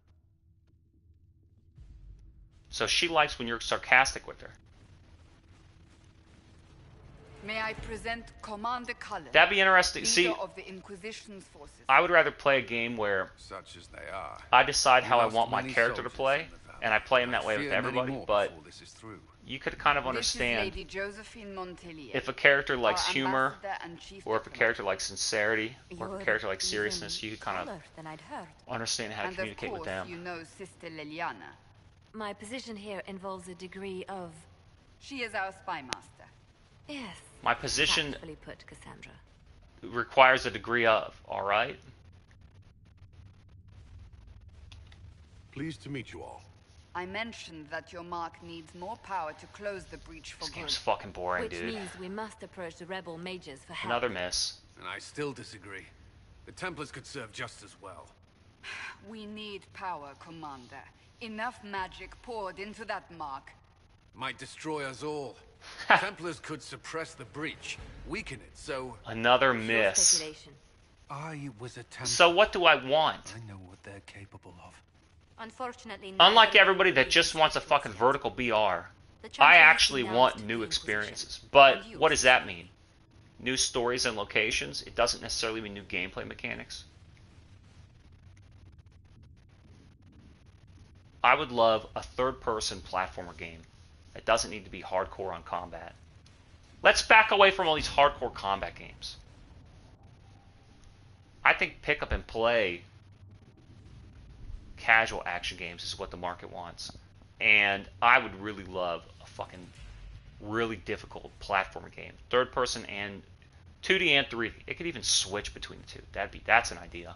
So she likes when you're sarcastic with her. May I present Commander Cullen, That'd be interesting. leader See, of the Inquisition's forces. I would rather play a game where Such as they are. I decide how I lost want my many character to soldiers play, in the valley. and I play him that way Fear with many everybody, more but before this is through. you could kind of This is understand Lady Josephine Montelier, if a character likes our humor, ambassador and chief or if a diplomat. character likes sincerity, or if You're a character likes even seriousness, you could kind of taller than I'd heard. understand how to And communicate of with course, them. you know Sister Liliana. My position here involves a degree of... She is our spy master. Yes. My position Tactfully put, Cassandra. requires a degree of, alright? Pleased to meet you all. I mentioned that your mark needs more power to close the breach for This good. game's fucking boring, Which dude. means we must approach the rebel mages for help. Another miss. And I still disagree. The Templars could serve just as well. We need power, Commander. Enough magic poured into that mark. Might destroy us all. Templars could suppress the breach, weaken it, so... Another miss. I was a Templar. So what do I want? I know what they're capable of. Unfortunately, Unlike everybody that just wants a fucking vertical BR, I actually want new experiences. But what does that mean? New stories and locations? It doesn't necessarily mean new gameplay mechanics. I would love a third-person platformer game. It doesn't need to be hardcore on combat. Let's back away from all these hardcore combat games. I think pick up and play casual action games is what the market wants. And I would really love a fucking really difficult platformer game. Third person and 2D and 3D. It could even switch between the two. That's an idea.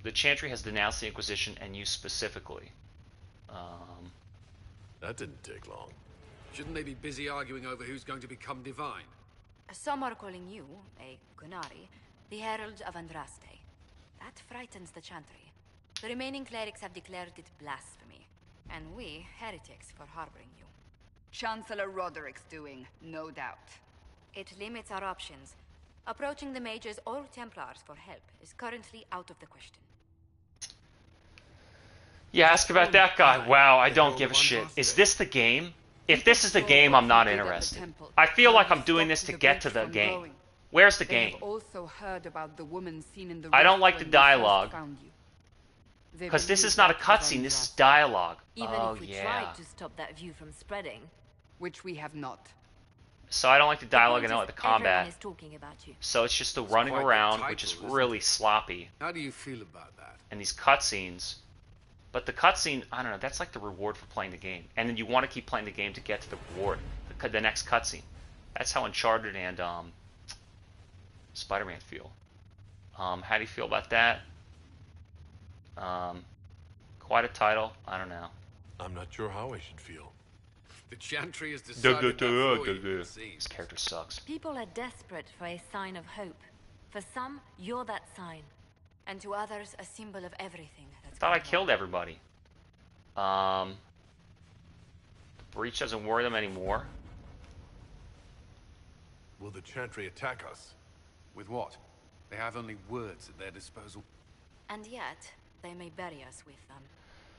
The Chantry has denounced the Inquisition and you specifically. That didn't take long. Shouldn't they be busy arguing over who's going to become divine? Some are calling you, a Qunari, the Herald of Andraste. That frightens the Chantry. The remaining clerics have declared it blasphemy, and we, heretics, for harboring you. Chancellor Roderick's doing, no doubt. It limits our options. Approaching the mages or Templars for help is currently out of the question. Yeah, ask about that guy. Wow, I don't give a shit. Is this the game? If this is the game, I'm not interested. I feel like I'm doing this to get to the game. Where's the game? I don't like the dialogue. Because this is not a cutscene, this is dialogue. Oh, Even if we tried to stop that view from spreading. Which we have not. So I don't like the dialogue, I don't like the combat. Is talking about you. So it's just the running around, which is really sloppy. How do you feel about that? And these cutscenes. But the cutscene, I don't know, that's like the reward for playing the game. And then you want to keep playing the game to get to the reward, the next cutscene. That's how Uncharted and Spider-Man feel. How do you feel about that? Quite a title. I don't know. I'm not sure how I should feel. The Chantry has decided that for you, This character sucks. People are desperate for a sign of hope. For some, you're that sign. And to others, a symbol of everything. I thought I killed everybody. The breach doesn't worry them anymore. Will the Chantry attack us? With what? They have only words at their disposal. And yet, they may bury us with them.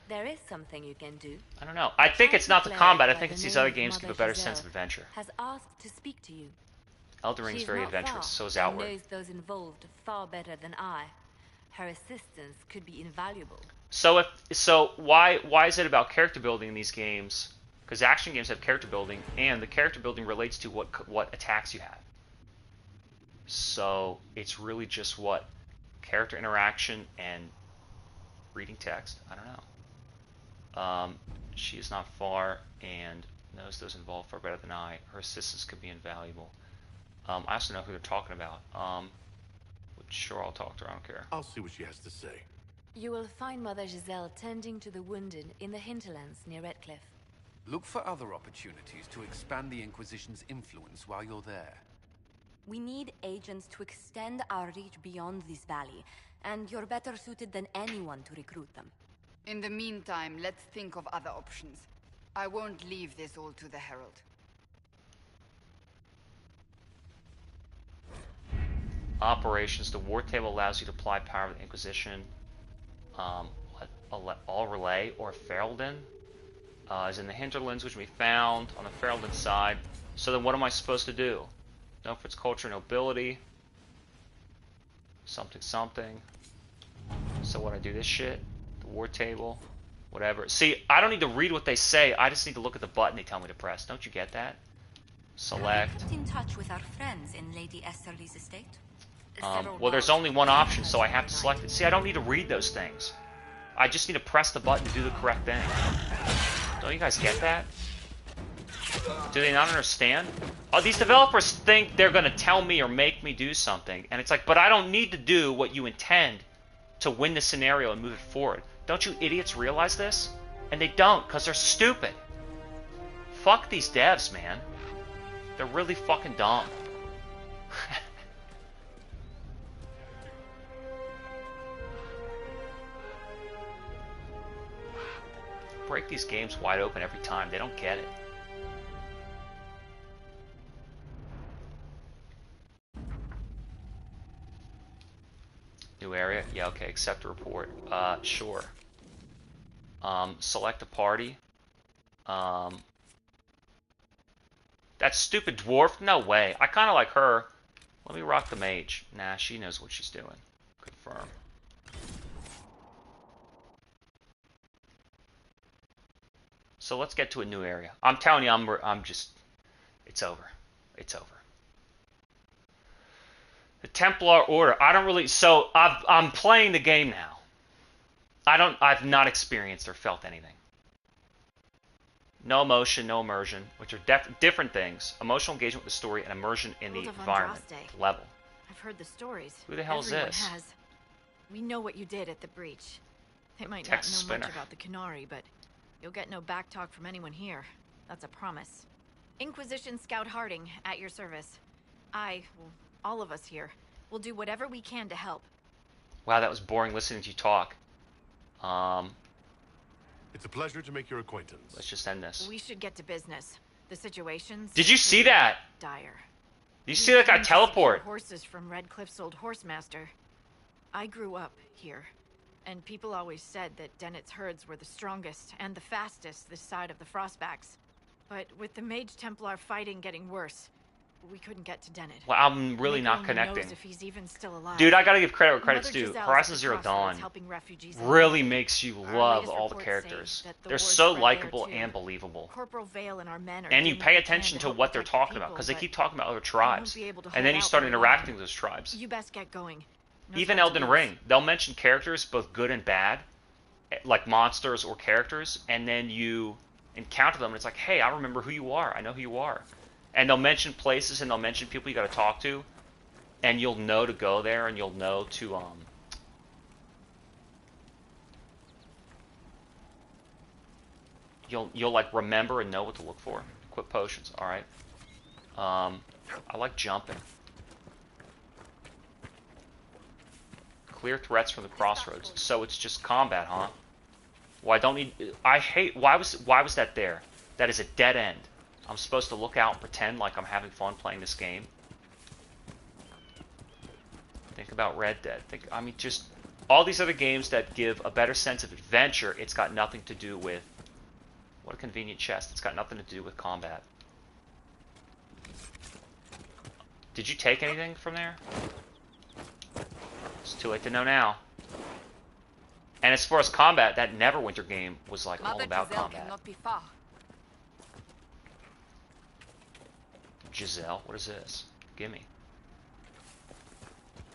There is something you can do. I don't know. I think it's not the combat. I think it's these other games give a better sense of adventure. Has asked to speak to you. Elden Ring's very adventurous. So is Outward. Knows those involved far better than I. Her assistance could be invaluable. So why is it about character building in these games? Because action games have character building, and the character building relates to what attacks you have. So it's really just what character interaction and reading text. I don't know. She is not far and knows those involved far better than I. Her assistance could be invaluable. I also know who they're talking about. Sure, I'll talk to her. I don't care. I'll see what she has to say. You will find Mother Giselle tending to the wounded in the hinterlands near Redcliffe. Look for other opportunities to expand the Inquisition's influence while you're there. We need agents to extend our reach beyond this valley, and you're better suited than anyone to recruit them. In the meantime, let's think of other options. I won't leave this all to the Herald. Operations. The war table allows you to apply power of the Inquisition. All Relay or Ferelden is in the hinterlands, which we found on the Ferelden side. So then what am I supposed to do? Know for its culture, nobility. Something, something. So what, I do this shit? The war table? Whatever. See, I don't need to read what they say. I just need to look at the button they tell me to press. Don't you get that? Select. Kept in touch with our friends in Lady Esterly's estate. Well, there's only one option, so I have to select it. See, I don't need to read those things. I just need to press the button to do the correct thing. Don't you guys get that? Do they not understand? Oh, these developers think they're going to tell me or make me do something. And it's like, but I don't need to do what you intend to win the scenario and move it forward. Don't you idiots realize this? And they don't, because they're stupid. Fuck these devs, man. They're really fucking dumb. break these games wide open every time. They don't get it. New area? Yeah, okay. Accept a report. Sure. Select a party. That stupid dwarf? No way. I kind of like her. Let me rock the mage. Nah, she knows what she's doing. Confirm. So let's get to a new area. I'm telling you, I'm just, it's over. It's over. The Templar Order. I don't really, so I'm playing the game now. I've not experienced or felt anything. No emotion, no immersion, which are different things. Emotional engagement with the story and immersion in the environment level. I've heard the stories. Who the hell is this? Has. We know what you did at the breach. They might Texas not know spinner. much about the Qunari, but you'll get no backtalk from anyone here. That's a promise. Inquisition Scout Harding, at your service. All of us here, will do whatever we can to help. Wow, that was boring listening to you talk. It's a pleasure to make your acquaintance. Let's just end this. We should get to business. The situation's Did you see that? dire. Did you see that guy teleport? Horses from Redcliffe's old horsemaster. I grew up here, and people always said that Dennett's herds were the strongest and the fastest this side of the Frostbacks. But with the Mage Templar fighting getting worse, we couldn't get to Dennett. Well, I'm really not connecting. Knows if he's even still alive. Dude, I gotta give credit where credit's Mother due. Giselle's Horizon at the Zero Dawn crossroads really makes you Our love latest all the reports characters. say that the They're war's so spread there, likable too. and believable. Corporal Vale and our men are And you doing pay what they can attention to help what they're protect the talking about, people, because they but keep talking about other we tribes. won't be able to And hold then you out start very long. interacting with those tribes. You best get going. No Even time to Elden lose. Ring, they'll mention characters, both good and bad, like monsters or characters, and then you encounter them, and it's like, hey, I remember who you are. I know who you are. And they'll mention places, and they'll mention people you got to talk to, and you'll know to go there, and you'll know to you'll like remember and know what to look for. Equip potions. All right. I like jumping. Clear threats from the crossroads. So it's just combat, huh? Well, I don't need. I hate. Why was that there? That is a dead end. I'm supposed to look out and pretend like I'm having fun playing this game. Think about Red Dead. I mean, just all these other games that give a better sense of adventure. It's got nothing to do with. What a convenient chest. It's got nothing to do with combat. Did you take anything from there? It's too late to know now. And as far as combat, that Neverwinter game was like all about combat. Cannot be far. Giselle, what is this? Gimme.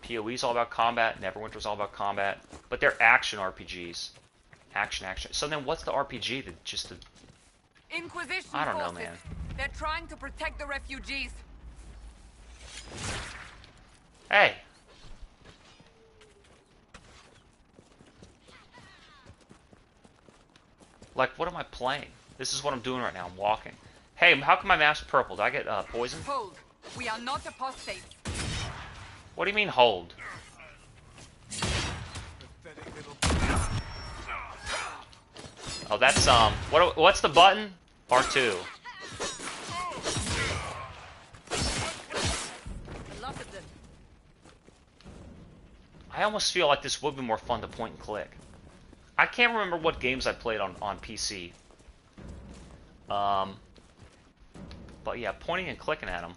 PoE's all about combat. Neverwinter's all about combat. But they're action RPGs. Action. So then what's the RPG? Just the... Inquisition I don't know, forces. man. They're trying to protect the refugees. Hey. Like, what am I playing? This is what I'm doing right now. I'm walking. Hey, how come my map's purple? Did I get poisoned? Hold. We are not apostates. What do you mean, hold? Oh, that's, what's the button? R2. I almost feel like this would be more fun to point and click. I can't remember what games I played on PC. But yeah, pointing and clicking at them.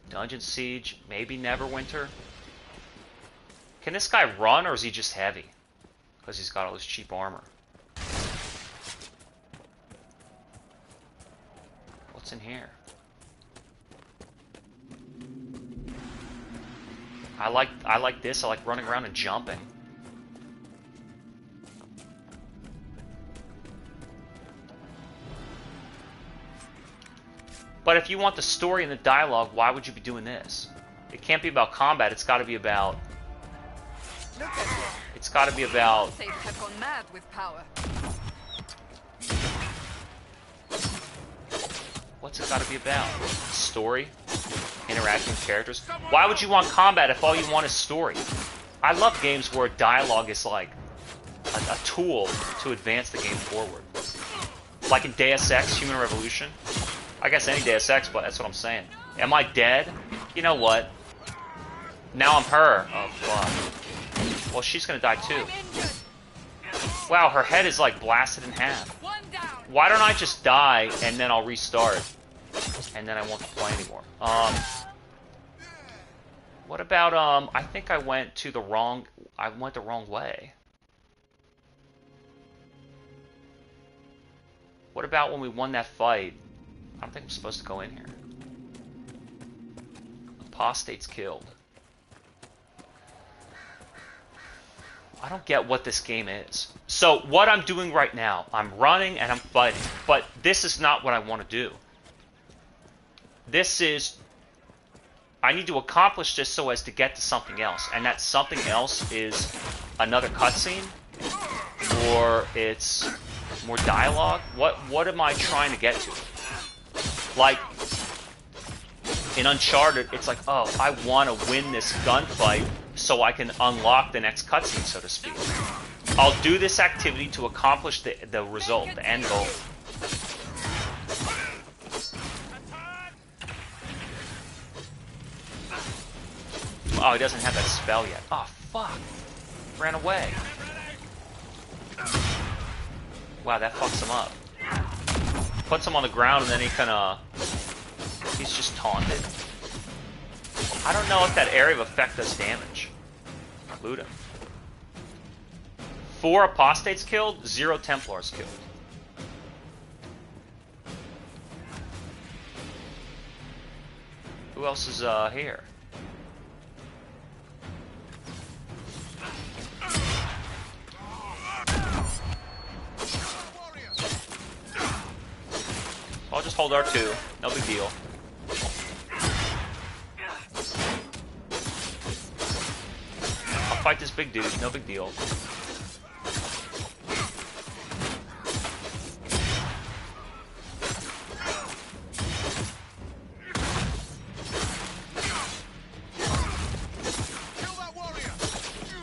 Dungeon Siege, maybe Neverwinter. Can this guy run, or is he just heavy? Because he's got all this cheap armor. What's in here? I like this. I like running around and jumping. But if you want the story and the dialogue, why would you be doing this? It can't be about combat. It's got to be about. It's got to be about. They have gone mad with power. What's it got to be about? Story? Interacting with characters? Why would you want combat if all you want is story? I love games where dialogue is like a tool to advance the game forward. Like in Deus Ex, Human Revolution. I guess any Deus Ex, but that's what I'm saying. Am I dead? You know what? Now I'm her. Oh, fuck. Well, she's gonna die too. Wow, her head is like blasted in half. Why don't I just die and then I'll restart? And then I won't play anymore. What about, I think I went the wrong way. What about when we won that fight? I don't think I'm supposed to go in here. Apostates killed. I don't get what this game is. So what I'm doing right now, I'm running and I'm fighting, but this is not what I want to do. This is, I need to accomplish this so as to get to something else, and that something else is another cutscene, or it's more dialogue. What am I trying to get to? Like in Uncharted, it's like, oh, I want to win this gunfight so I can unlock the next cutscene, so to speak. I'll do this activity to accomplish the result, the end goal. Oh, he doesn't have that spell yet. Oh, fuck. Ran away. Wow, that fucks him up. Puts him on the ground and then he can, he's just taunted. I don't know if that area of effect does damage. Loot him. 4 apostates killed, 0 Templars killed. Who else is here? I'll just hold R2, no big deal. I'll fight this big dude, no big deal.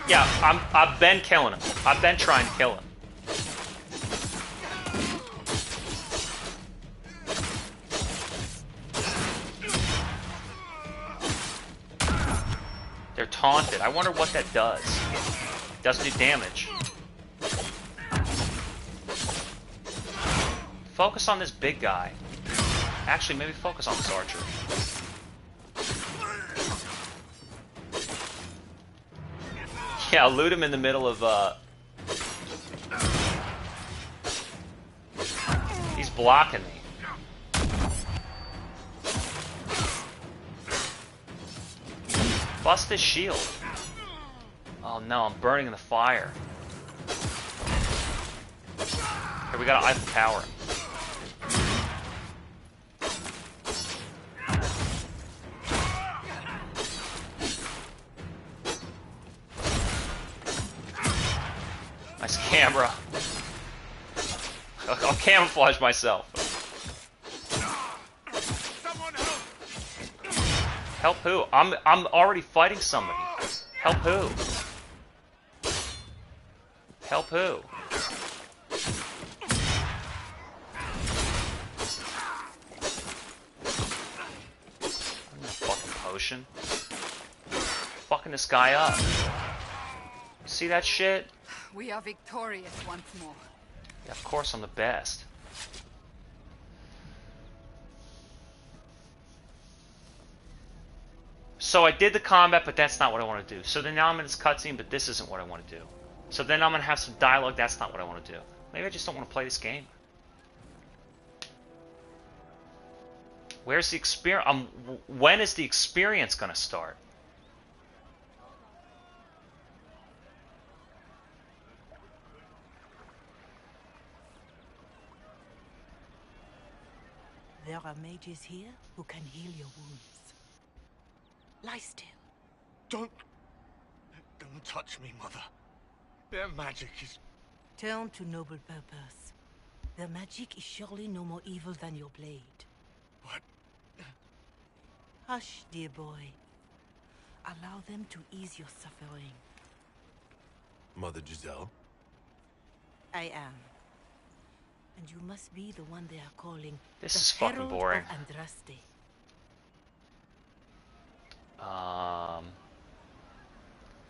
Yeah, I've been killing him. I've been trying to kill him. They're taunted. I wonder what that does. It doesn't do damage. Focus on this big guy. Actually, maybe focus on this archer. Yeah, I'll loot him in the middle of, he's blocking me. Bust his shield. Oh no, I'm burning in the fire. Here, we gotta Eiffel Tower him. Nice camera. I'll camouflage myself. Help who? I'm already fighting somebody. Help who? Help who? I'm gonna fucking potion. Fucking this guy up. See that shit? We are victorious once more. Yeah, of course I'm the best. So I did the combat, but that's not what I want to do. So then now I'm in this cutscene, but this isn't what I want to do. So then I'm going to have some dialogue, that's not what I want to do. Maybe I just don't want to play this game. Where's the experience? When is the experience going to start? There are mages here who can heal your wounds. Lie still. Don't touch me, Mother. Their magic is... Turn to noble purpose. Their magic is surely no more evil than your blade. What? Hush, dear boy. Allow them to ease your suffering. Mother Giselle? I am. And you must be the one they are calling This the is fucking Herald boring. of Andraste.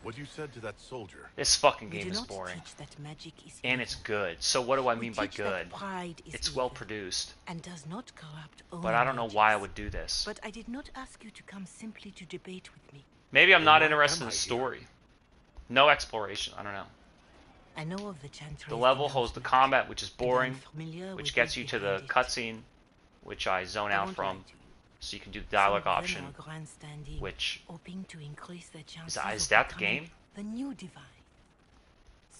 What you said to that soldier. This fucking We game do is not boring. teach that magic is And evil. it's good. So what do I We mean by teach that good? pride is It's evil well produced. and does not corrupt only But I don't know mages. why I would do this. But I did not ask you to come simply to debate with me. Maybe I'm Then not why interested am in I the here? story. No exploration. I don't know. I know of the Chantry's The level holds the announcement, combat, which is and I'm boring, familiar which with gets those you to the behind it. cutscene, which I zone I out won't from, lie to you. so you can do the Some dialogue of them option, are grandstanding, which hoping to increase their chances is of that the becoming game? the new divine.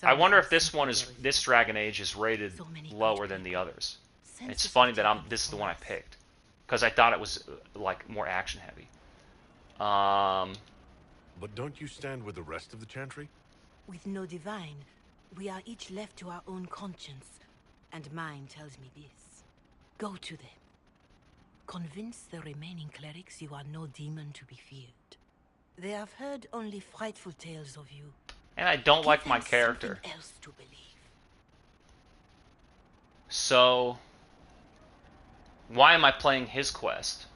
I Some wonder are if this simply one is very this Dragon Age is rated So many good lower than the others. And it's Senses funny of that taking this is the from one I us. picked because I thought it was like more action heavy. But don't you stand with the rest of the Chantry? With no divine, we are each left to our own conscience, and mine tells me this. Go to them. Convince the remaining clerics you are no demon to be feared. They have heard only frightful tales of you. And I don't Give like my them character. something else to believe. So why am I playing his quest?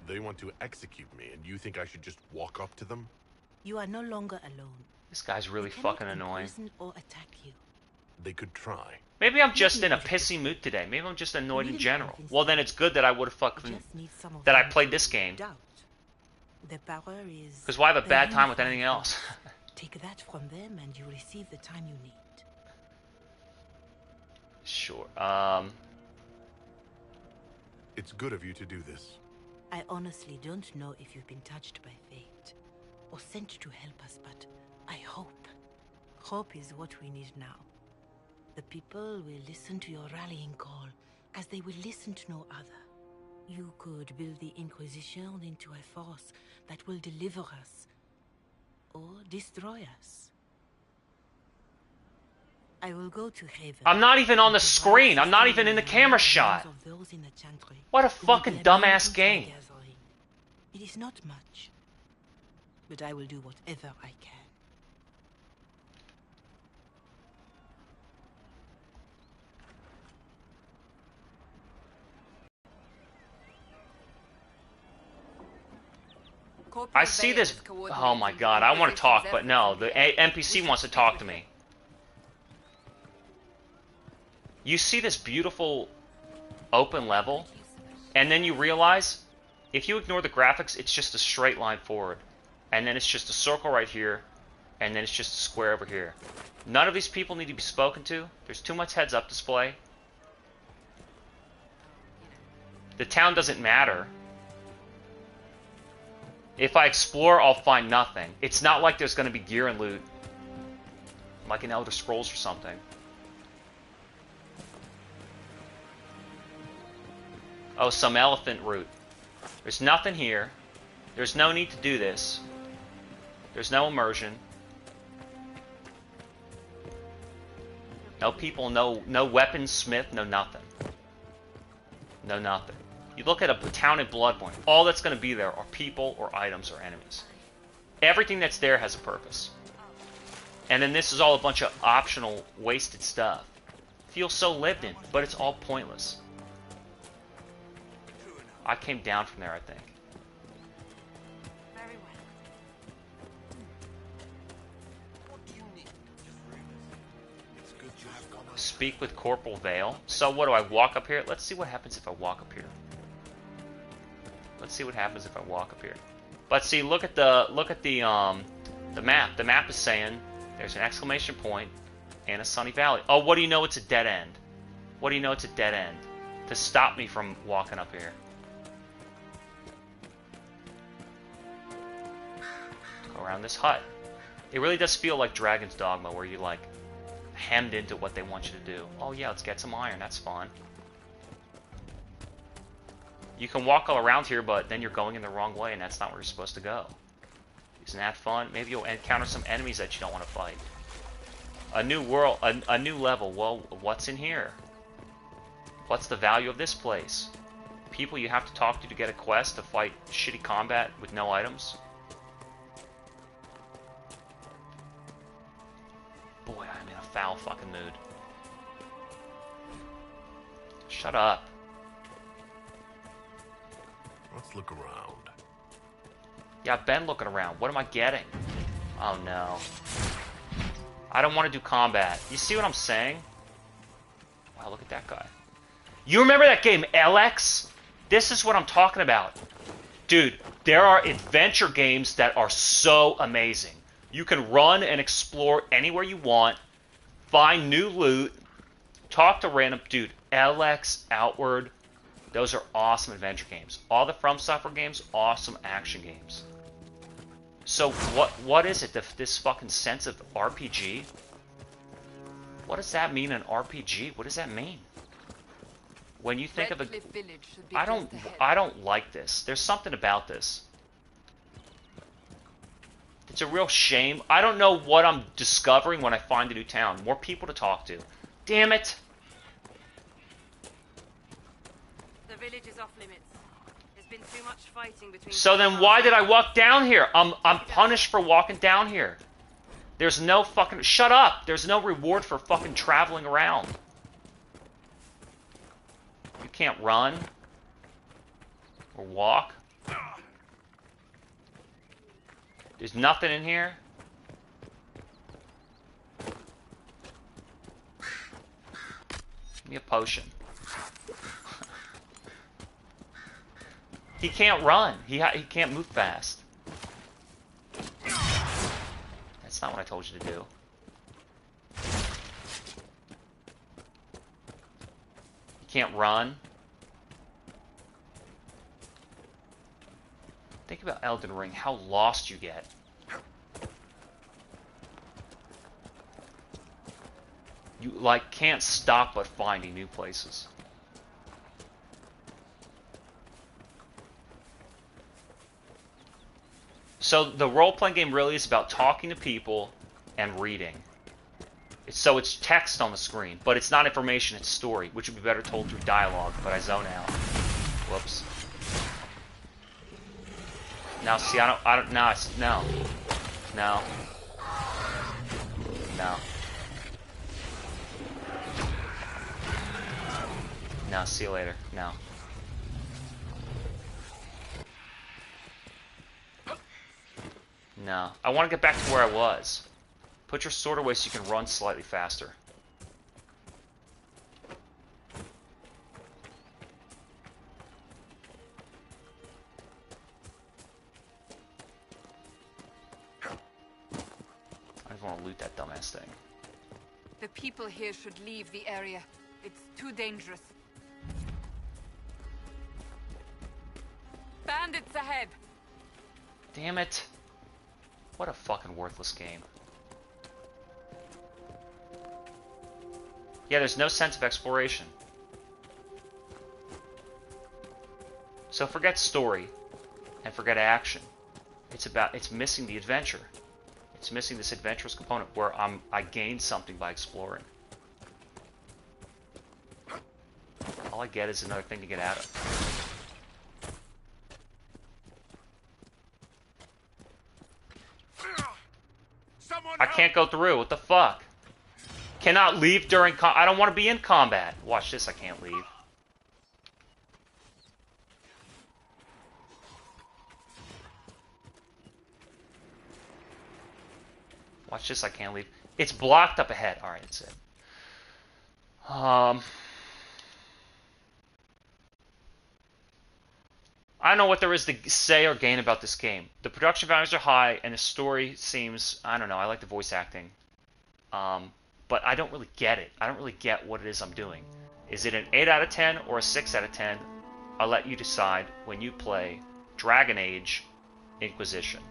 They want to execute me, and you think I should just walk up to them? You are no longer alone. This guy's really They cannot fucking annoying. imprison or attack you. They could try. Maybe I'm just in a pissy mood today. Maybe I'm just annoyed in general. Well, then it's good that I would have fucking that I played this game. Doubt. The power is. Because why have a the bad time with unified anything else? force. Take that from them, and you receive the time you need. Sure. It's good of you to do this. I honestly don't know if you've been touched by fate or sent to help us, but I hope. Hope is what we need now. The people will listen to your rallying call as they will listen to no other. You could build the Inquisition into a force that will deliver us or destroy us. I will go to Haven. I'm not even on the screen. I'm not even in the camera shot. What a fucking dumbass game. It is not much, but I will do whatever I can. I see this. Oh my god, I want to talk, but no, the NPC wants to talk to me. You see this beautiful open level, and then you realize if you ignore the graphics, it's just a straight line forward, and then it's just a circle right here, and then it's just a square over here. None of these people need to be spoken to. There's too much heads-up display. The town doesn't matter. If I explore, I'll find nothing. It's not like there's going to be gear and loot, like in Elder Scrolls or something. Oh, some elephant root. There's nothing here. There's no need to do this. There's no immersion. No people, no weaponsmith, no nothing. No nothing. You look at a town in Bloodborne, all that's going to be there are people or items or enemies. Everything that's there has a purpose. And then this is all a bunch of optional, wasted stuff. Feels so lived in, but it's all pointless. I came down from there, I think. Very well. What do you need? Just rumors. It's good you have gone on. Speak with Corporal Vale. So what do I walk up here? Let's see what happens if I walk up here. Let's see what happens if I walk up here. But see, look at the map. The map is saying there's an exclamation point and a sunny valley. Oh, what do you know? It's a dead end. What do you know? It's a dead end to stop me from walking up here. Go around this hut. It really does feel like Dragon's Dogma, where you like hemmed into what they want you to do. Oh yeah, let's get some iron. That's fun. You can walk all around here, but then you're going in the wrong way, and that's not where you're supposed to go. Isn't that fun? Maybe you'll encounter some enemies that you don't want to fight. A new world, a new level. Well, what's in here? What's the value of this place? People you have to talk to get a quest to fight shitty combat with no items? foul fucking mood. Shut up. Let's look around. Yeah, I've been looking around. What am I getting? Oh no. I don't want to do combat. You see what I'm saying? Wow, look at that guy. You remember that game, LX? This is what I'm talking about. Dude, there are adventure games that are so amazing. You can run and explore anywhere you want, find new loot, talk to random... Dude, LX, Outward, those are awesome adventure games. All the From Software games, awesome action games. So what is it, this fucking sense of RPG? What does that mean, an RPG? What does that mean? When you think of a... I don't like this. There's something about this. It's a real shame. I don't know what I'm discovering when I find a new town. More people to talk to. Damn it! The village is off limits. There's been too much fighting between... So then why did I walk down here? I'm punished for walking down here. There's no fucking... Shut up! There's no reward for fucking traveling around. You can't run. Or walk. There's nothing in here. Give me a potion. He can't run. He can't move fast. That's not what I told you to do. He can't run. Think about Elden Ring, how lost you get. You, like, can't stop but finding new places. So the role-playing game really is about talking to people and reading. So it's text on the screen, but it's not information, it's story, which would be better told through dialogue, but I zone out. Whoops. Now, see, no. No, see you later. No. No. I want to get back to where I was. Put your sword away so you can run slightly faster. I just want to loot that dumbass thing. The people here should leave the area. It's too dangerous. Bandits ahead! Damn it. What a fucking worthless game. Yeah, there's no sense of exploration. So forget story and forget action. It's missing the adventure. It's missing this adventurous component where I gain something by exploring. All I get is another thing to get out of. I can't go through. What the fuck? Cannot leave during I don't want to be in combat. Watch this. I can't leave. Watch this. I can't leave. It's blocked up ahead. All right, that's it. I don't know what there is to say or gain about this game. The production values are high, and the story seems... I don't know. I like the voice acting. But I don't really get it. I don't really get what it is I'm doing. Is it an 8 out of 10 or a 6 out of 10? I'll let you decide when you play Dragon Age Inquisition.